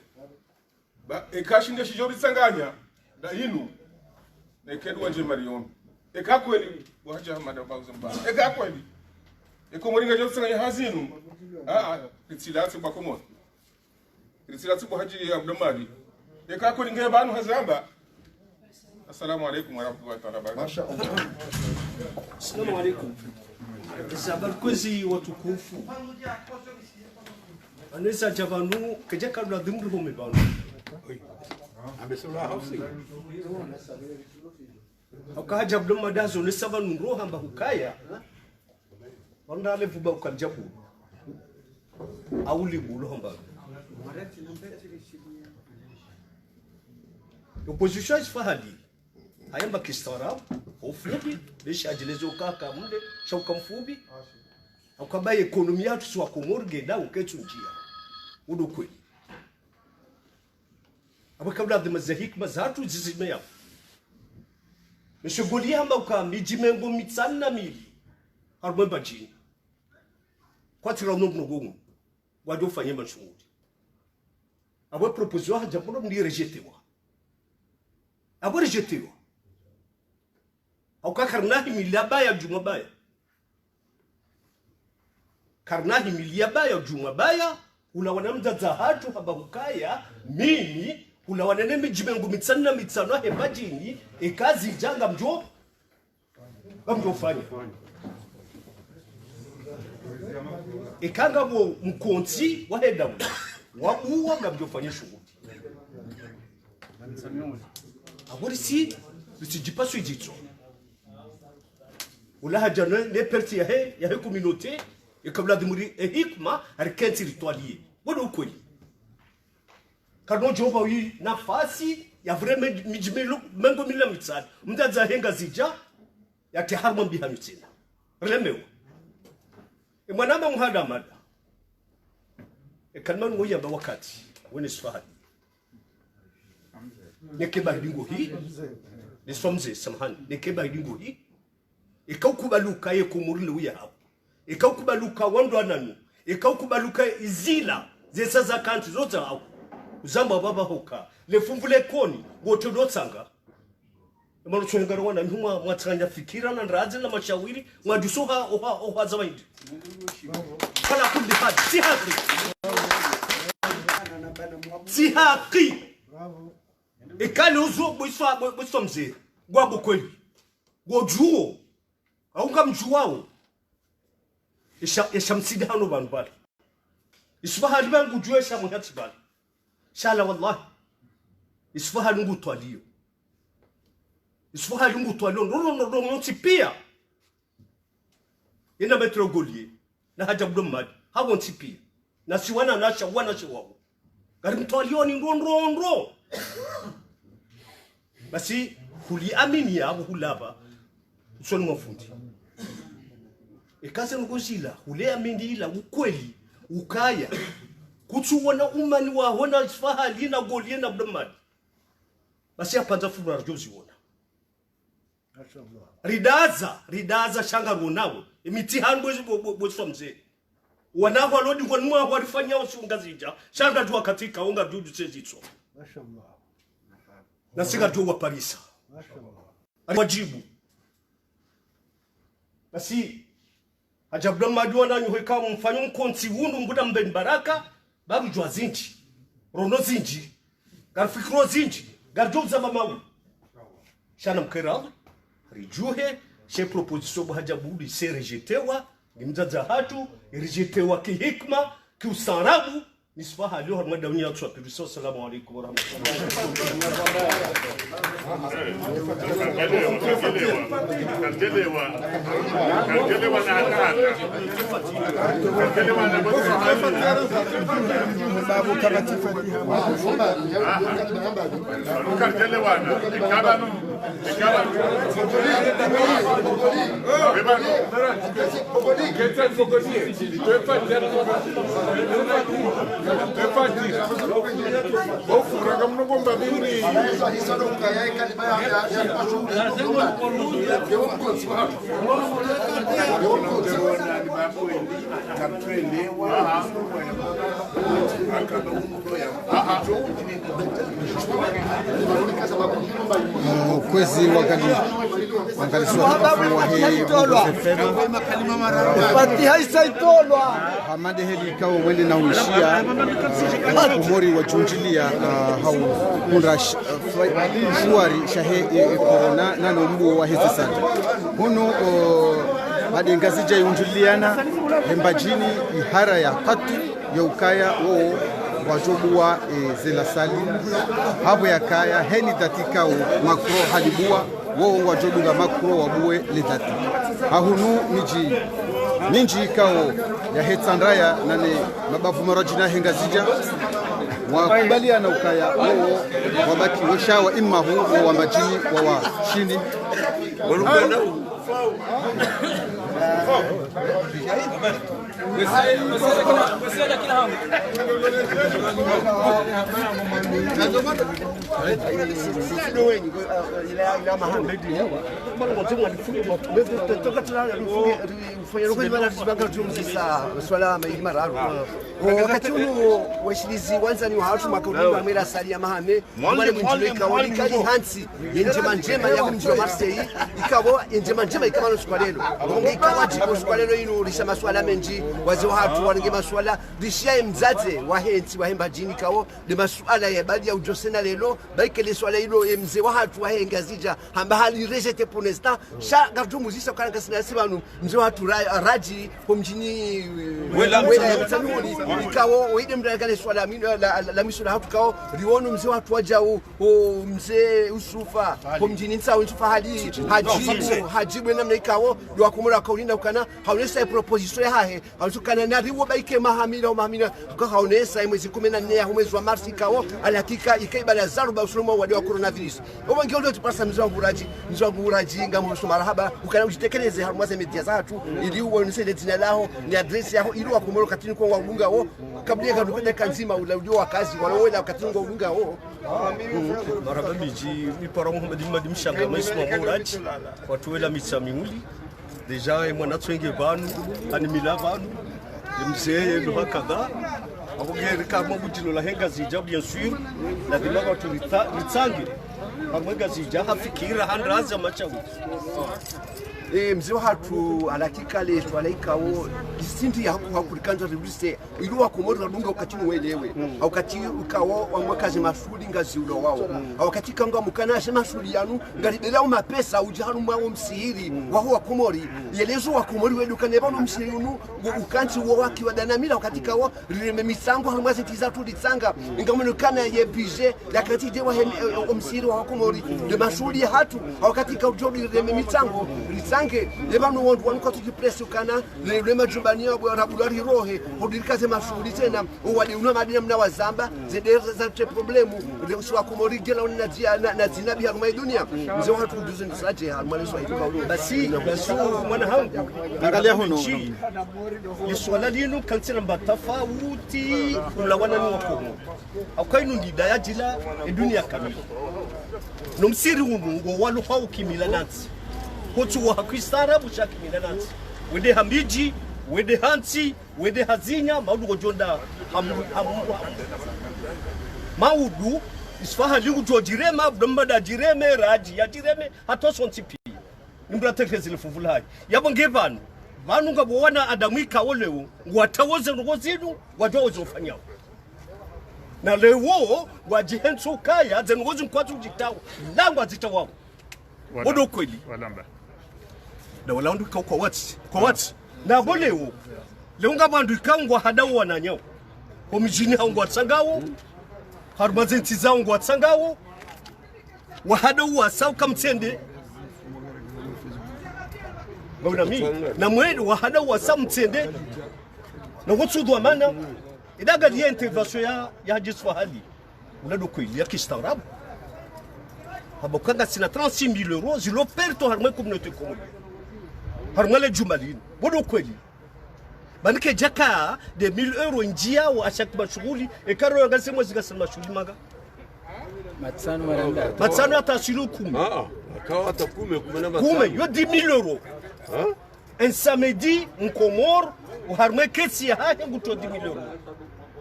ba ekashinga shijori tsanganya da inu nekedwa nje mariombi ekakweli wacha madaba uzamba ekakweli ekomoringa jotsa ya hazinu kitsilati kwa komo kitsilati kwa haji ya abdomali ekako ninge banu hazamba. Assalamu alaykum wa rahmatullahi wa barakatuh. Assalamu alaykum. Zabarkozi watukufu anesa javanu keja kabla dhimru home banu amesura hausi akaja abdomada zo nesaba nuro hamba hukaya onda le vuba ukajabu auli bulo hamba opposition isfahadi hayamba kistara ofubi lesha ajelezo kaka munde shauka mfubi akabaye ekonomi yatu swa komorge da uketu njia udukwe abakabla de mazahik mazatu zizimeya mshuguli hamba ukamijimengo mitsana mili harbo bajini kwa tira no gongo wado fanye manshudi abo proposition ha japono ndi rejetewa abo rejetewa au karnahi milabaya jumabaya karnahi milabaya jumabaya ulawana mdadza hatu haba hukaya mimi ulawana nemi jimengu mitsana hebajini ekazi janga mjo fanya ekanga bo mkonzi waheda wabuwa ngabyo fanya shughuli abori si bisijipaso ijitso ulaha jana ne perti ya communauté et comme la demuri e hikma arkenti ritualier bodo ukoli kano jova wi nafasi ya vraiment mijimelo mengo mila mitsani mtaza henga zija ya tiharma bihamitsina remewa e mwanama muhada mada e kalman ngoyamba wakati wene sfahadi nekeba hidingo hii ne somze samhan nekeba hidingo hii ikaukubaluka yekumurile uya hapo ikaukubaluka wando ananu ikaukubaluka izila zesa za kanti zote hapo uzamba baba hoka lefumvule koni wote dotsanga emalo chongara wana nhuma mwatsanya fikira na ndazi na mashawiri mwadusoha oha zawaidi kala kundi hadi si haki ikali uzo bwiswa mzee gwabo kweli gojuo aunga mjuwao ishamsidi hano bantu bali isfahali bangu juwe shamu hati bali shala wallahi isfahali ngu twaliyo no tipia ina metro golie na haja mdomadi hawo tipia na siwana nasha wana shiwao gari mtwaliyo ni ndondro basi kuliamini abo hulaba usoni mafundi ekase ngozila uleamini ila ukweli ukaya kutuona umani wa hona isfahali na golie na mdomadi basi apanza fura jozi wona ridaza shanga ronawo imitihan bweswa mzee wanao walodi kwa nwa walifanya usungazija shanga tu katika unga dudu chezicho Mashallah. na sika tu wa Parisa wajibu basi ajabdo madwana nyuheka mfanyo mkonsi wundu mbuda mbeni baraka babu jwa zinji rono zinji garfikro zinji garjoza mamawu shana mkera rijuhe she proposition bahajabudi se rejetewa nimzaza hatu rejetewa kihikma kiusarabu nisbaha leo harma dunia tu apiriso. Assalamu alaykum wa rahmatullahi Ofuraga mnogomba bini. Kwezi Fatiha isaitolwa hamade heli kao wende na uishia umori wa junjilia hau kundra shuari shahe corona nano mbu wa hizi sana huno hadi ngazija yunjuliana hembajini ihara ya tatu ya ukaya wo wajobua zela sali hapo ya kaya heni datika makro halibua wo wajobunga makro wabue lidati ahunu minji kao ya hetsandraya nane mabavu marajina hengazija wakubaliana ukaya wo wabaki weshawa imma hu wa majini wa shini walukana wakati unu washilizi wanza ni wahatu makaudinga mwera sali ya mahame mwale mjilika walikali hansi yenjema njema ya mjilo Marseille ikawa yenjema njema ikawa nusukwalelo ikawa jiko sukwalelo inu risha maswala menji wazi wahatu waringe maswala rishia mzaze wahensi wahemba jini kawo li maswala ya badi ya ujosena lelo baikele swala ilo mze wahatu wahenga zija hamba hali rejete ponesta sha gardu muzisa karanga sinasibanu mze wahatu raji pomjini wela ya mtanuli ikawo oide mdagale swala la misula hatu kawo riwonu mze wahatu wajao mze usufa pomjini nsa usufa hali hajibu namna ikawo lwa kumura kaulinda ukana haunesa proposition hahe hausukana na riwo baike mahamina kwa haunesa mwezi 14 ya mwezi wa Marsi kawo alihakika ikaibala zaruba usuluma wa coronavirus obangi ndio tupasa mzangu uraji ngamu marahaba ukana ujitekeleze harmaze media zatu ili uone jina lao ni address yao ili wakumuro katini kwa wabunga wao kabla ya kupenda kanzima ule wa kazi wala katini kwa wabunga wao marabiji ni para Muhammad mshanga maisma uraji watu wela mitsaminguli deja mwana twenge banu animila banu mzee ndo hakadha akugere kama bujino la henga zija bien sûr la dimaga tu litsangi amwenga zija hafikira handraza machagu mzee wahatu alakika le twalaikawo distinti ya hakulikanza ribise iluwa kumoro dunga ukati muelewe au kati ukawo wamwakazi mashuli ngazi ulo wao au katika nga mukana shema shuli yanu ngalibela mapesa ujaharu mwawo msihiri waho wakomori yelezo wakomori wedukane bano msihiri unu ukanti wo waki wadanamila katika wo rireme misango harumwaze tizatu litsanga ngamunukana ye budget la kati de wa msihiri wa wakomori de mashuli hatu au katika ujobi rireme misango sange lebanu wondu wanko tukipresi kana le majumbani yabo rabulari rohe hodirikaze mashuli tena wadi una madina mna wazamba zedeza za problemu ndio swa kumorigela na zinabi harumai dunia mzee watu kuduzu ndisaje harumai swa ituka ulo basi mwana hangu angalia hono yiswala lino kansira mbatafauti ulawana ni wakomo akainu ndidaya jila dunia kamili nomsiri umungo walu hau kimila nati Kotu wa hakwistara bushaki milanati. Wende hamiji wede hansi wede hazinya maudu gojonda maudu isfaha ligu jojirema bdamba jireme raji ya jireme hatoson tipi nimbra tekezile fuvulaji yabonge vanu vanu ngabona adamika olewo ngwatawoze ngozinu wajozo ufanyao na lewo wajihenso kaya zengozi mkwatu jitawo langwa zitawo bodo kweli walamba na wala ndu kwa wati na bolewo leunga bandu ikangwa hadawo wananyao komijini haungwa tsangawo harumazenti zao ngwa tsangawo wahadawo wasau kamtende ngona mi na mwedi wahadawo wasau mtende na gutsudu amana idaga liya intervention ya Jiswahili unado kweli ya kistaarabu habokanga sina 36000 euros zilo perto harma communauté komuni harma le jumalini bodo kweli banike jaka de 1000 euros njia wa ashak mashughuli ekaro yangasema zikasema mashughuli maga matsano atasilu 10 akawa hata 10 yo 10000 euros un samedi en Comore uharme kesi ya hahe nguto 10000 euros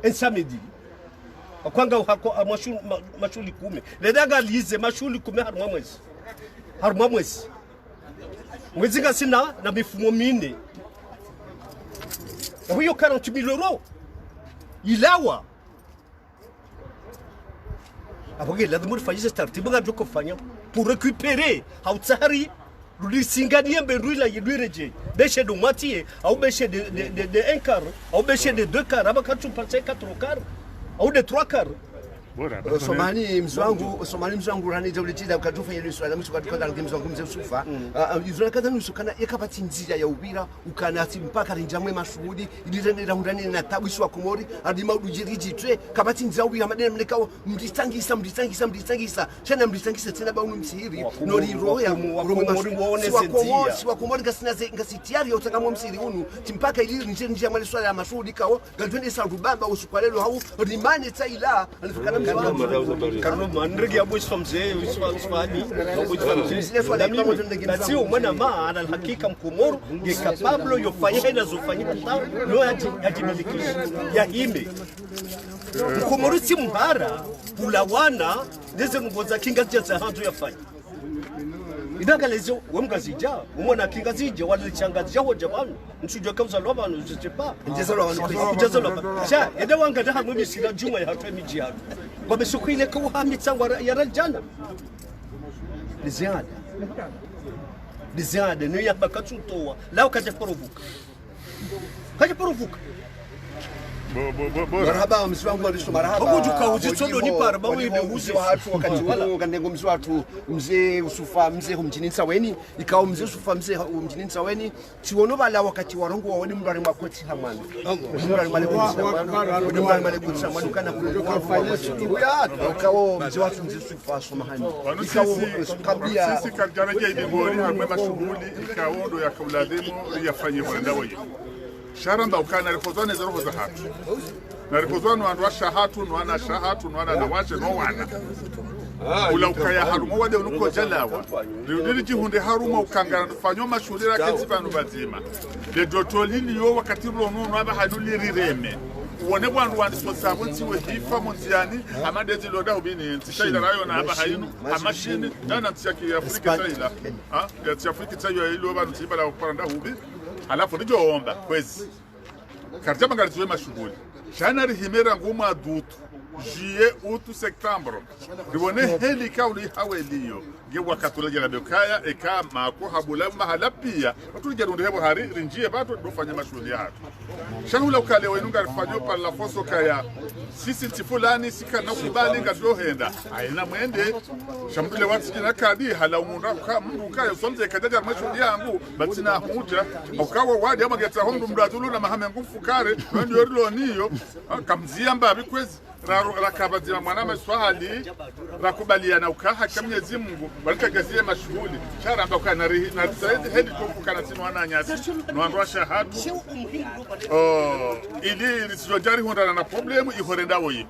un samedi akwanga hako mashuli 10 ledaga lize mashuli 10 harma mwezi gasina na mifumo mine huyo 40000 euros ilawa aboge la demur faise tartibu ga joko fanya pour récupérer hautsari Singania Benruila Yidureje, Béché de moitié, ou Béché de 1 quart, ou Béché de 2 quarts, avec 4 quarts, ou de 3 quarts. Somali mzwangu rani jawlitida ukatufanya liswala mtu katika dalga mzwangu mzee Sufa izona kadha nusukana yakapati nzira ya ubira ukanati mpaka rinjamwe mashuhudi ilirendera ndani na tabishwa Komori adima udujiriji kapati nzira ubira madena mlekao mditangisa chana mditangisa tena baunu msihiri nori roya Komori waone sentia si wa Komori gasina ngasitiari ya utakamwa msihiri unu timpaka iliri nje ya liswala ya mashuhudi kao galtwende sa rubamba usukwalelo hau rimane taila alifukana Carlo Mandrigi abu isfamze isfani si umana ma ana hakika mkomoro nge kapablo yofanya na zofanyika tao no yajimilikisha ya hime mkomoro si mhara ulawana ndeze ngoza kinga za hanzo yafanya idangalezo wemgazija umona kingazije walichangazija hoja banu nsujo kauza loba no je sais pas njezo loba cha ede wanga da hamwe misira juma ya hatwe miji yabo wameshukuile kwa hamitsangwa ya raljana liziada no ya bakatsutowa lao kaje provoka marhaba mzwangu walisho marhaba obujuka uzitsodo ni paraba wende uzi watu wakati wala kandengo mzwatu mzee Usufa mzee humjini Nsaweni ikao mzee Usufa mzee humjini Nsaweni chiwono bala wakati warongo wawoni mndari makoti hamwana mndari male kutsa mwana kufanya shughuli ikao mzee watu mzee Usufa somahani ikao kabla sisi karjana ile bori hamwe mashughuli ikao ndo yakaulazimo yafanye mwenda wewe sharamba ukana rikozane zero za hatu na rikozane wandu shahatu no ana shahatu no ana nawaje no wana ula ukaya haruma wade unuko jalawa rudiri jihunde haruma ukangana fanyo mashuri raketi banu bazima de dotolini yo wakati rono no aba hanuli rireme uone bwandu wandisposabu ntiwe hifa monziani amadezi loda ubini ntishaida rayo na aba hayinu amashini na ntiyaki ya Afrika tsaila ya Afrika tsayo ilo bantu tibala uparanda hubi alafu ndijo omba kwezi karjama ngaliziwe mashughuli shana rihimera nguma adutu juillet août septembre ribone heli kauli haweliyo gewa katulaje la bekaya eka mako habula mahala pia watulije runde hebo hari rinjie bato dofanya mashughuli hatu shangula ukale wenunga rifanyo pa la foso kaya sisi tifulani sika na kubali ngadohenda aina mwende shamdule watu kina kadi hala umunda ka mndu kayo somze kajaja mashughuli yangu batina huja ukawa wadi ama geta hondu mdatulu na mahame ngufukare ndio yorilo niyo kamzia mbabi kwezi rakabazima mwana maswahali rakubaliana ukaha kamnyezi Mungu balikagazie mashughuli sharamba ukana na zaidi hedi kufukana sino wananyasi nwandwa shahatu ili risijari honda na problemu ihorenda woyi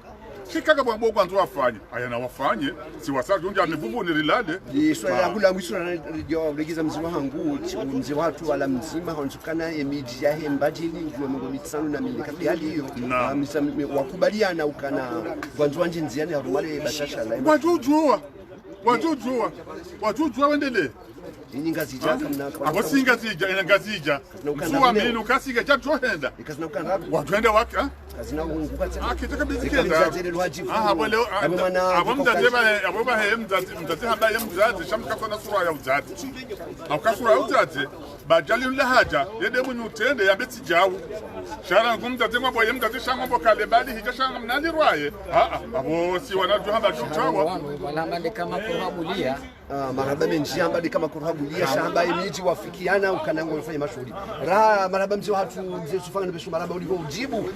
shikaga bwa kwanza wafanye aya na wafanye si wasaje unja nivuvu nililale swala langu la mwisho ndio legeza mzima wangu mzee watu wala mzima haonekana emiji ya hembajini ndio mungu mitsano na mimi kabla hali hiyo wakubaliana ukana kwanza wanje nziani harumale bashasha la wajujua wendele ini ngazija kamna kwa abo singazija ina ngazija suwa mimi ukasiga cha tohenda ikazina ukana watwende waka kazina unguka tena akitaka bizikeza abo leo abo mtateba abo bahe mtate hamba ya mzati shamka kona sura ya mzati akasura ya mzati bajali lahaja yede munyu utende ya beti jawu shara ngumtate mwa ya mzati shanga mbokale bali hija shanga mnani rwaye abo si wanajua hamba kitawa wala mali kama kuhabulia maraba menjia mbali kama kurhabulia shamba imiji wafikiana ukanango ufanye mashuhuri ra maraba mzee watu mzee sufanga nbesu maraba ulivo ujibu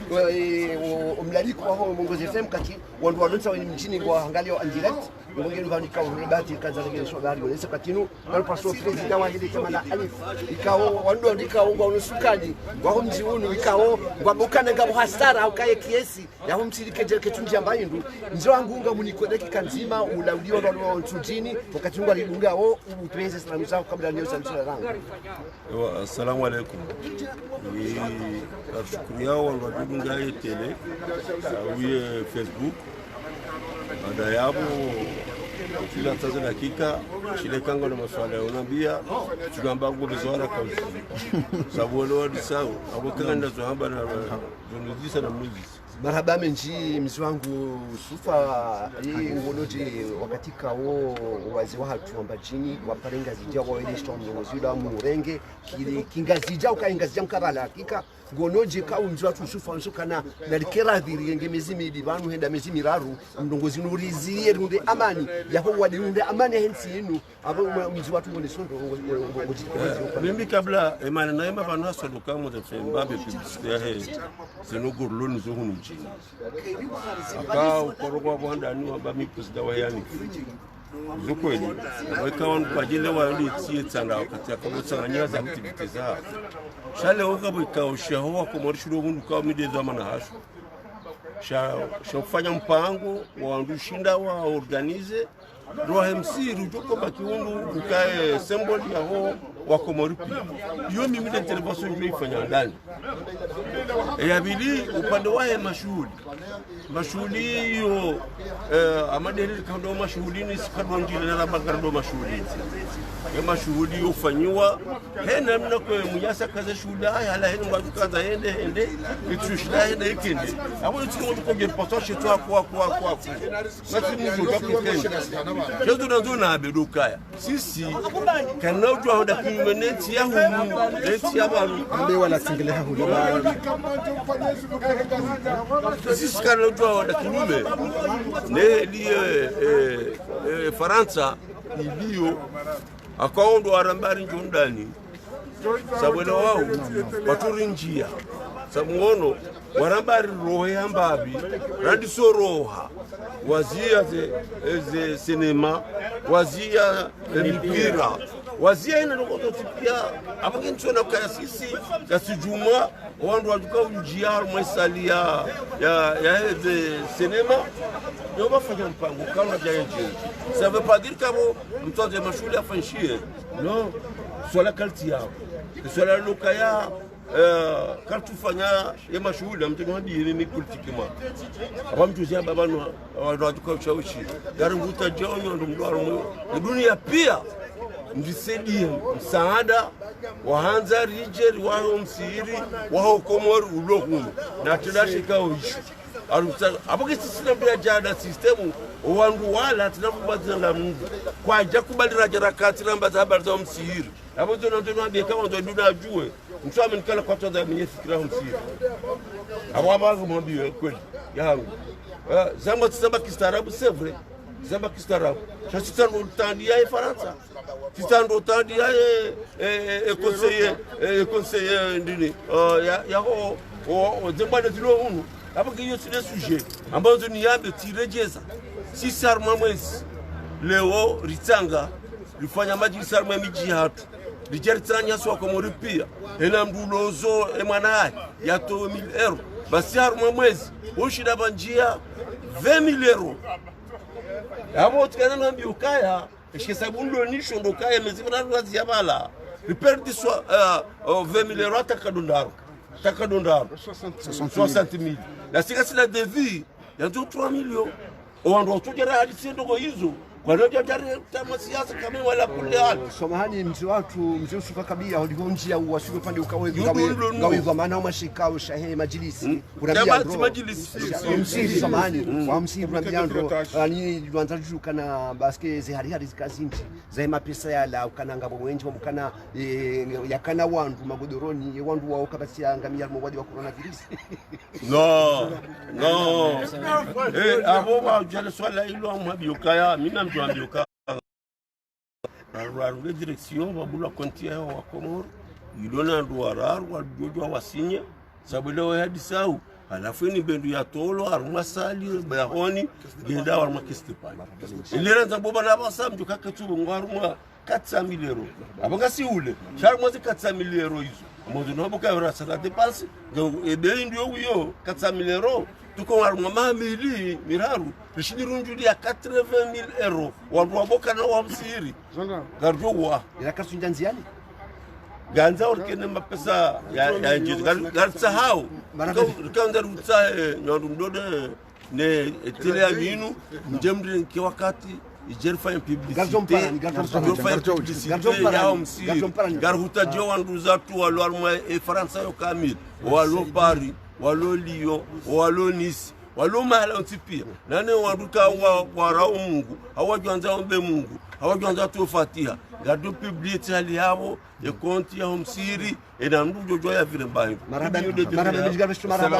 umlaliko wao mongozi FM kati wandu wanonsa wenye mjini kwa angalia direct ngongeni vanika uribati kaza regesho gari wese katinu na paso president wa hili kama na alif ikao wandu ndikao ngwa unusukani wao mji unu ikao ngwa bukana ngabo hasara au kaye kiesi ya mtirike jeke tunji ambaye ndu nzo wangunga munikodeki kanzima ulauliwa ndo tujini wakati ngwa lidunga wao upenze salamu zao kabla leo sana rangu assalamu alaikum ni shukuru yao wanadunga tele wiye Facebook baada ya hapo kila tazo dakika shile kango na maswala unaambia tugamba ngo bizora kwa sababu leo disao abo kanga zohamba na zonuzisa na muzisi marhaba menji mzi wangu sufa hii ngoloje wakati kao wazi watu ambajini waparenga zijia waelishwa mzida murenge kile kingazija ukaingazija mkabala hakika ngonoje ka unzi watu sufa nsukana nalikera dhiri yenge mezimi bivanu henda mezimi raru ndongozi nuriziye runde amani yaho wadi runde amani hensi yenu abo mzi watu ngone sondo ngoji mimi kabla emana na ema bana sodo kama de fembabe publicité he senogorlo nizo hunu mjini aka ukorogwa bwanda ni wabami kusida wayani zukweli weka wangu kwa jile wa yuli tsiye tsanga wakati akabotsanganya za activities za shale wakabo ikaoshaho akomorishulo mundu kwa mideza mana hasho sha kufanya mpango wa ndushinda wa organize rohe msiru joko bakiundu ukae symbol ya ho wakomoripi hiyo mimi ndio intervention ndio ifanya ndani ya bili upande wa mashuli hiyo amadeli kando mashuli ni sikadonjile na labagaro mashuli ya mashuli ufanywa hena mna kwa muyasa kaza shuda hala hena ngwa kaza ende itushida henda ikindi abo tsikongo koge potoshi to kwa nasi mungu kapikenda jesu nazo na abedukaya sisi kana ujwa hoda kimeneti ya humu eti abaru ambe wala singile ha hulo sisi kana ujwa hoda kinume ne liye Faransa ibio akaondo arambari njundani sabwelo wao waturi njia samuono warambari rohe ambabi radiso roha wazia ze sinema wazia mipira wazia ina ndoto tipia abakintsona kaya sisi kasijuma wandu wajuka unjia mwesali ya ze sinema ndio bafanya mpango kana jayeje ça veut pas dire kabo mtoze mashule afanshie no swala kalti yao swala lokaya kaltufanya ya mashule mtu ndio ni politikima abamtu zia babano watuka ushawishi garunguta jonyo ndo mdwaro dunia pia ndisaidie msaada waanza rijeri wao msiri wao komori ulohumu na tudashikao ishu abogisi sinambia jada systemu wandu wala tunakubaza la Mungu kwa jakubali jarakati namba za habari za msiri abozo ndo nabia kama ndo nduna ajue mtu amenikala kwa toza mwenye fikira msiri abo abazo mwambie kweli yangu zamba tsaba kistaarabu c'est vrai zamba kistaarabu sasa ndo ya Faransa titando tandia conseiller ndini ya ho zembana dilo unu abaki hiyo sile sujet ambazo ni yabe tirejeza si sarma mwezi leo ritanga lifanya maji sarma miji hatu lijeritsanya swa komori pia ena mdulozo emwana ya to 1000 euro basi harma mwezi ushida banjia 20,000 euros. Abo tukana na biukaya, eske sabundo nisho ndo kaya mezibana ngazi yabala. Riperdi so 20,000 euros takadondaro. 60,000. La sikasi la devi, ya 3 millions. Oando tujera hadisi ndo hizo. Kwa nini jari kama siasa kama wala kule hali. Somahani mzee usuka kabia uligonjia uwashuke pande ukawe gawe maana umashikao shahe majilisi unabia majilisi msingi somahani wa msingi unabia ndo ani duanza kana baske zihari zikazinji za mapesa yala ukana ngabo mwenji mukana yakana wandu magodoroni wandu wao kabasi ngamia mwadi wa coronavirus. No abo ba jale swala ilo amabiyokaya mina mtuambioka ararunge direction babula konti yao wa Komoro idona nduararu wajojo wasinya sabulo hadi sau alafu ni bendu ya tolo armasali bahoni genda warma kistipani ilera nzaboba na basa mjuka katubu ngwaruma 400,000 euros abanga si ule charmo zi 400,000 euros hizo mozo nobo ka ora sala dépense ebe ndio uyo 400,000 euros tuko warma mamili miraru rishidurunjuli ya 80,000 euros wandu waboka na wamsiri garjowa ila kasunja nziani ganza orkene mapesa ya njizo garza hao kanda rutsa nyandu mdode ne tele ya minu njemri ke wakati ijerfa en publicité ya msiri garhuta jo wandu zatu walo arma e Faransa yo kamil walo Paris walo Lyon walo Nice walo mahala utipia nane waduka wa Mungu hawajwanza ombe Mungu hawajwanza tu Fatiha gado publicité hali yao ya konti ya msiri ina mdujo ya vile mbayo maraba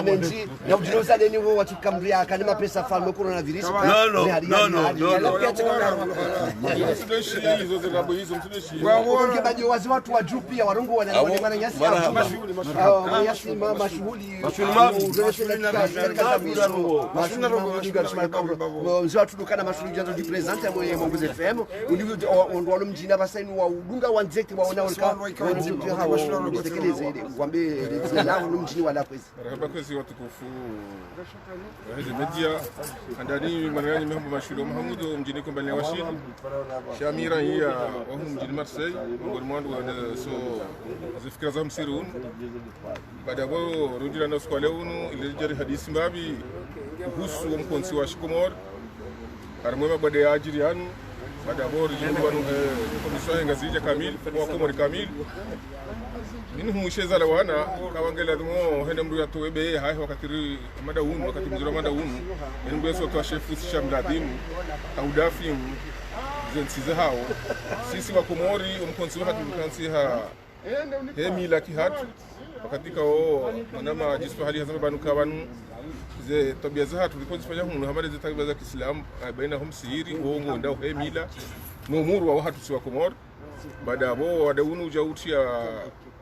menji na ujiroza deni wo watukamria kanima pesa falme coronavirus no hizo zinabu hizo mtudeshi waonge baje wazi watu wa juu pia warongo wana nyasi nyasi mashughuli mzee watu dukana mashughuli jazo di presenter moye Mungu FM ndio mjina basaini wa udunga wa direct waona wala tekeleze ile kwambie lao mjini wala kwezi kwezi watukufu hizi media andani manani mambo mashule Muhammad mjini kombani washidi Shamira hii wa mjini Marseille ngoni mwandu so zifikira za msirun baada ya rudila na skole unu ile jari hadisi mbabi kuhusu mkonsi wa Shikomor armema baada ya ajiri yanu baada ya jimbo wanu komisari ngazija kamil kwa Komori kamil nini humusheza la wana kawangela dumo hene mru ya toebe hai wakati mada unu wakati mzira mada unu ni mbeso to chef Shamladim au dafim zensize hao sisi wa Komori umkonsi watu mkansi ha hemila kihatu wakati kao manama jisfa hali hazama banuka wanu ze tabia za tulikuwa zifanya huko hamada za tabia za Kiislamu baina hum siri uongo ndao hemila numuru wa watu si wa Komori baada yao wadaunu jauti ya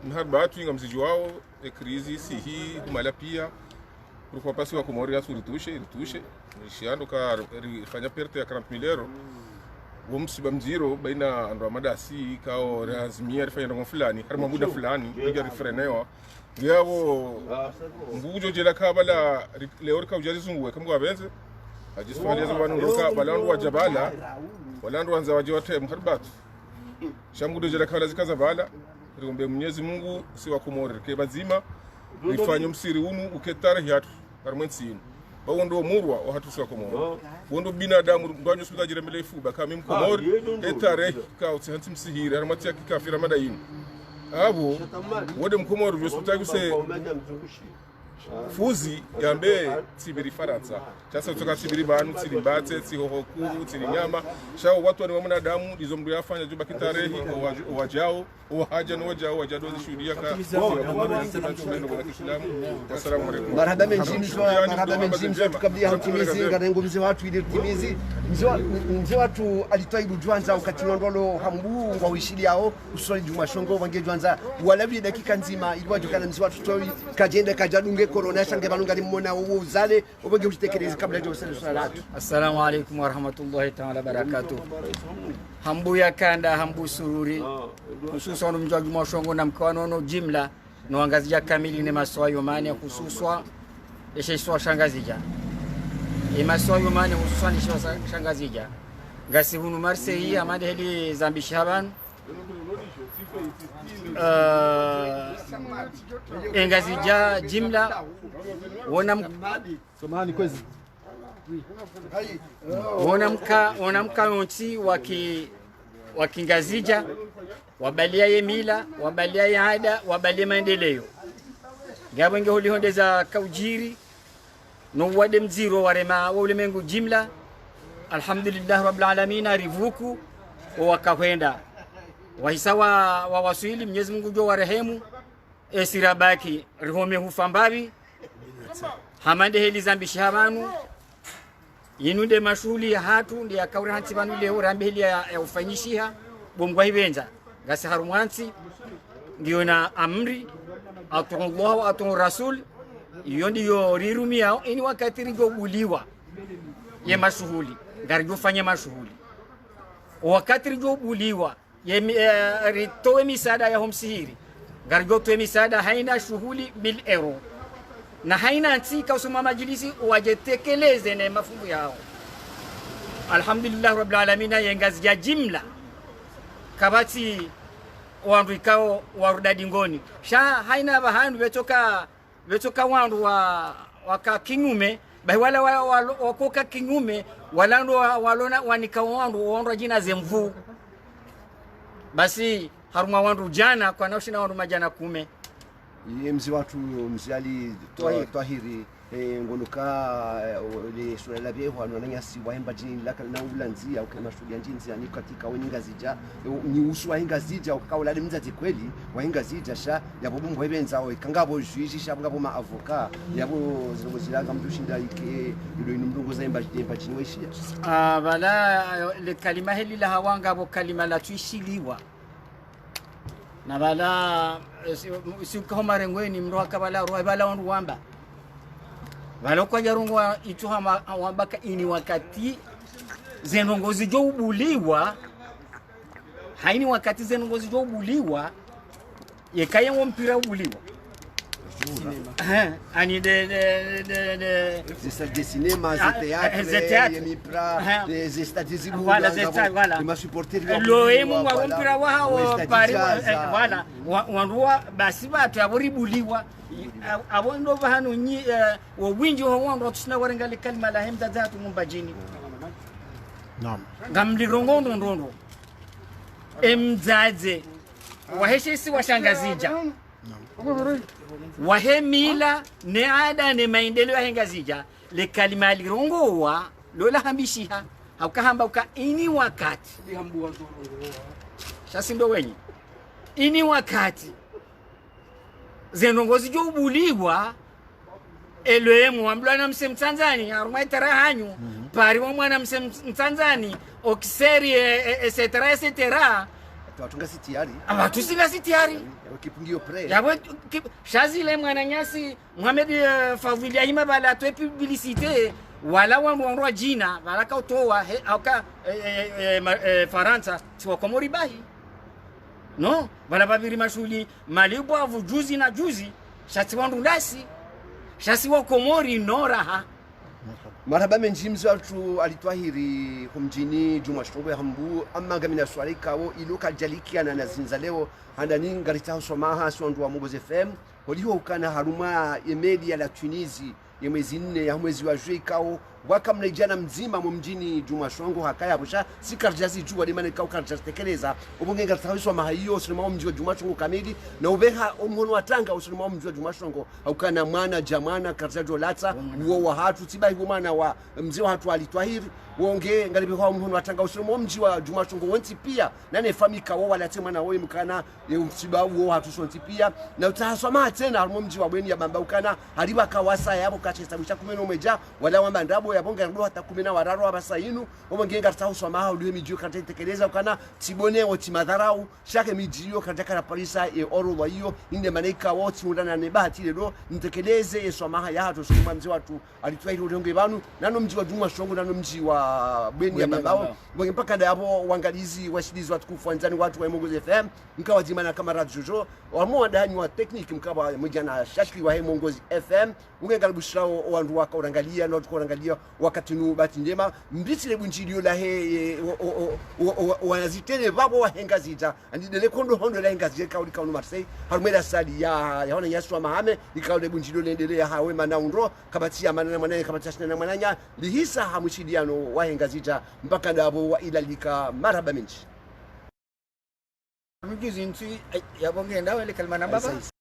mharbatu ngamziji wao krizi sihi mala pia kwa pasi wa Komori asuritushe shiando ka fanya perte ya 40,000 euros wumsiba mziro baina ndo madasi kao razimia rifanya ndo fulani harma muda fulani ndio rifrenewa yabo mbujo jela kabala leor ka ujari zungu kama wabenze ajisfali zabanu roka balandu wa jabala walandu wanza waje wate mharbatu shamudo jela kabala zikaza bala riombe Mwenyezi Mungu si wa Komori ke bazima ifanye msiri unu uketare hiatu harmensini bawondo murwa wa hatu si wa Komori wondo binadamu ngwanyo suda jire melefu bakami Komori etare ka utsanti msihiri harmati akikafira madaini abo wode Mkomori hospital guse fuzi yambe tibiri Faransa chasa kutoka tibiri banu tilimbate tihohokuru tilinyama shao watu wa mwanadamu izo mdu yafanya juba kitarehi wajao wahaja no wajao wajado zishuhudia ka Assalamu alaykum marhaba menjini tukablia hutimizi ngarengo mzee watu ile timizi mzee watu alitaibu jwanza wakati ndolo hambu wa wishili yao usali juma shongo wange jwanza walavi dakika nzima ilikuwa jukana mzee watu toi kajenda kajadunge corona shange banunga limona uwo uzale ubenge utekeleze kabla ya usali salatu. Assalamu alaykum wa rahmatullahi ta'ala barakatuh. Hambu ya kanda hambu sururi hususan mjwaji mwashongo na mkwanono jimla no angazija kamili ne maswayo mane hususwa eshaiswa shangazija imasoyo mane hususan shwa shangazija ngasi hunu Marseille amade heli zambishi habanu engazija jimla wonamka yonti wakingazija wabalia ye mila wabalia ye ada wabalia maendeleo ngabo nge holihondeza kaujiri no wade mziro warema wa ulemengu jimla alhamdulillah rabbil alamin rivuku wakakwenda wahisawa wa waswili Mwenyezi Mungu jo warehemu esirabaki rihome hufambabi hamande heli zambishi habanu yinude mashuli ya hatu ndi akauri hanti banu leo rambe heli ya ufanyishiha bomgwa hibenza ngasi harumwansi ngiona amri atullahu wa atul rasul iyo ndiyo rirumia ini wakati rigo buliwa ye mashuhuli ngarigo fanya mashuhuli wakati rigo buliwa ritoe misaada ya homsihiri ngarigo toe misaada haina shughuli bil ero na haina ntika usoma majlisi wajetekeleze na mafungu yao alhamdulillah rabbil alamin yengazi ya jimla kabati wandu ikao warudadi ngoni sha haina bahandu betoka wandu waka kinyume bai wala wakoka kinyume walando walona wanika wandu jina zemvu basi haruma wandu jana kwa naushina wandu majana kume mzi watu mziali twahiri ngonuka le sura la viejo anonanya si waimba jini laka na ulanzia ukema shudia njinzi ani katika weninga zija ni usu wainga zija ukaula limzazi kweli wainga zija sha yabo bumbo hebenza o kangabo juiji sha ngabo ma avoka yabo zilanga mdushinda ike yudo inimdungu zaimba jini weshia bala le kalima heli la hawanga bo kalima la tuishiliwa na bala si kama rengweni mro akabala ro bala wandu wamba bala kwa jarungwa itu hama wambaka ini wakati zenongozi jo ubuliwa haini wakati zenongozi jo ubuliwa yekaye mpira ubuliwa ani de cinéma, des théâtres, des stades voilà ma supporter loemu wa mpira wao pari voilà wanrua basi batu aboribuliwa abondo bahanu nyi wo winji ho wando tusina warengali kalima la hemza zatu mumbajini naam ngamli rongondo ndondo emzaze waheshisi washangazija wahemila ne ada ne maendeleo hengazija le kalima lirongowa lola hambishiha haukahamba uka ini wakati sasa ndo wenye ini wakati zenongozi jo ubuliwa elwemu amblana msem Tanzania arumai tarahanyu pari wa mwana msem Tanzania okiseri etc Tuatunga sitiari. Tusinga sitiari. Kipungio pre. Yabo shazile mwana nyasi Mohamed Favilia hima bala to publicité wala wanwa jina wala ka toa aka Faransa tiwa komori bahi. No, wala babiri mashuli malibo avu juzi na juzi shati wandu ndasi. Shasi wa komori noraha. Marhaba menjimzi watu alitwahiri kumjini Juma Shtongo ya hambu amma gamina swali kawo iluka jalikia na nazinza leo handani ngarita somaha sondu wa Mungozi FM holiho ukana haruma ya media la Tunisi ya mwezi 4 ya mwezi wa Jui kawo waka mnaijana mzima mjini Juma Shtongo hakaya busha sikarjazi jua limane kawo karjatekeleza ubunge ngarita somaha hiyo sinema mji wa Juma Shtongo kamili na ubeha umuno watanga usinema mji wa Juma Shtongo ukana mwana jamana karjajo lata uo wa hatu tiba hivo mana wa mzee wa hatu alitwahiri wonge ngalibe kwa mhono watanga usimu mji wa Juma Shtongo wonti pia nane famika wao walatemwa na wewe mkana msiba wao hatu sonti pia na utahasoma tena harimo mji wa bweni ya bamba ukana haliba kawasa yabo kachesa bisha kumeno umeja wala wamba ndabo ya bonga ndo hata 10 wararo abasainu wonge ngarta usoma ha uliwe miji kata tekeleza ukana tibone woti madharau shake miji yo kata kana parisa oro wa hiyo inde malaika woti mudana ne bahati leo nitekeleze esoma ya hatu soma mji watu alitwahiri udonge banu nano mji wa Juma Shtongo nano mji wa bweni ya babao bonge mpaka ndabo wangalizi washidizi watukufu wanzani watu wa Mungozi FM mkawa jimana kama Radio Jojo wamo wadani wa technique mkawa mjana shakli wa Mungozi FM unge galbushao wandu waka urangalia na tuko urangalia wakati nu bati njema mbisile bunjilio la he wanazitene babo wahenga zita andidele kondo hondo la henga zita kauli kaunu Marseille harumela sali ya hona yaswa mahame ikaule bunjilio lendele ya hawe manaundo kabatia manana manene kabatia na mananya lihisa hamushidiano wahenga zita mpaka dabo wa ilalika marhaba minchi mjuzi nti yabongenda wale kalmana baba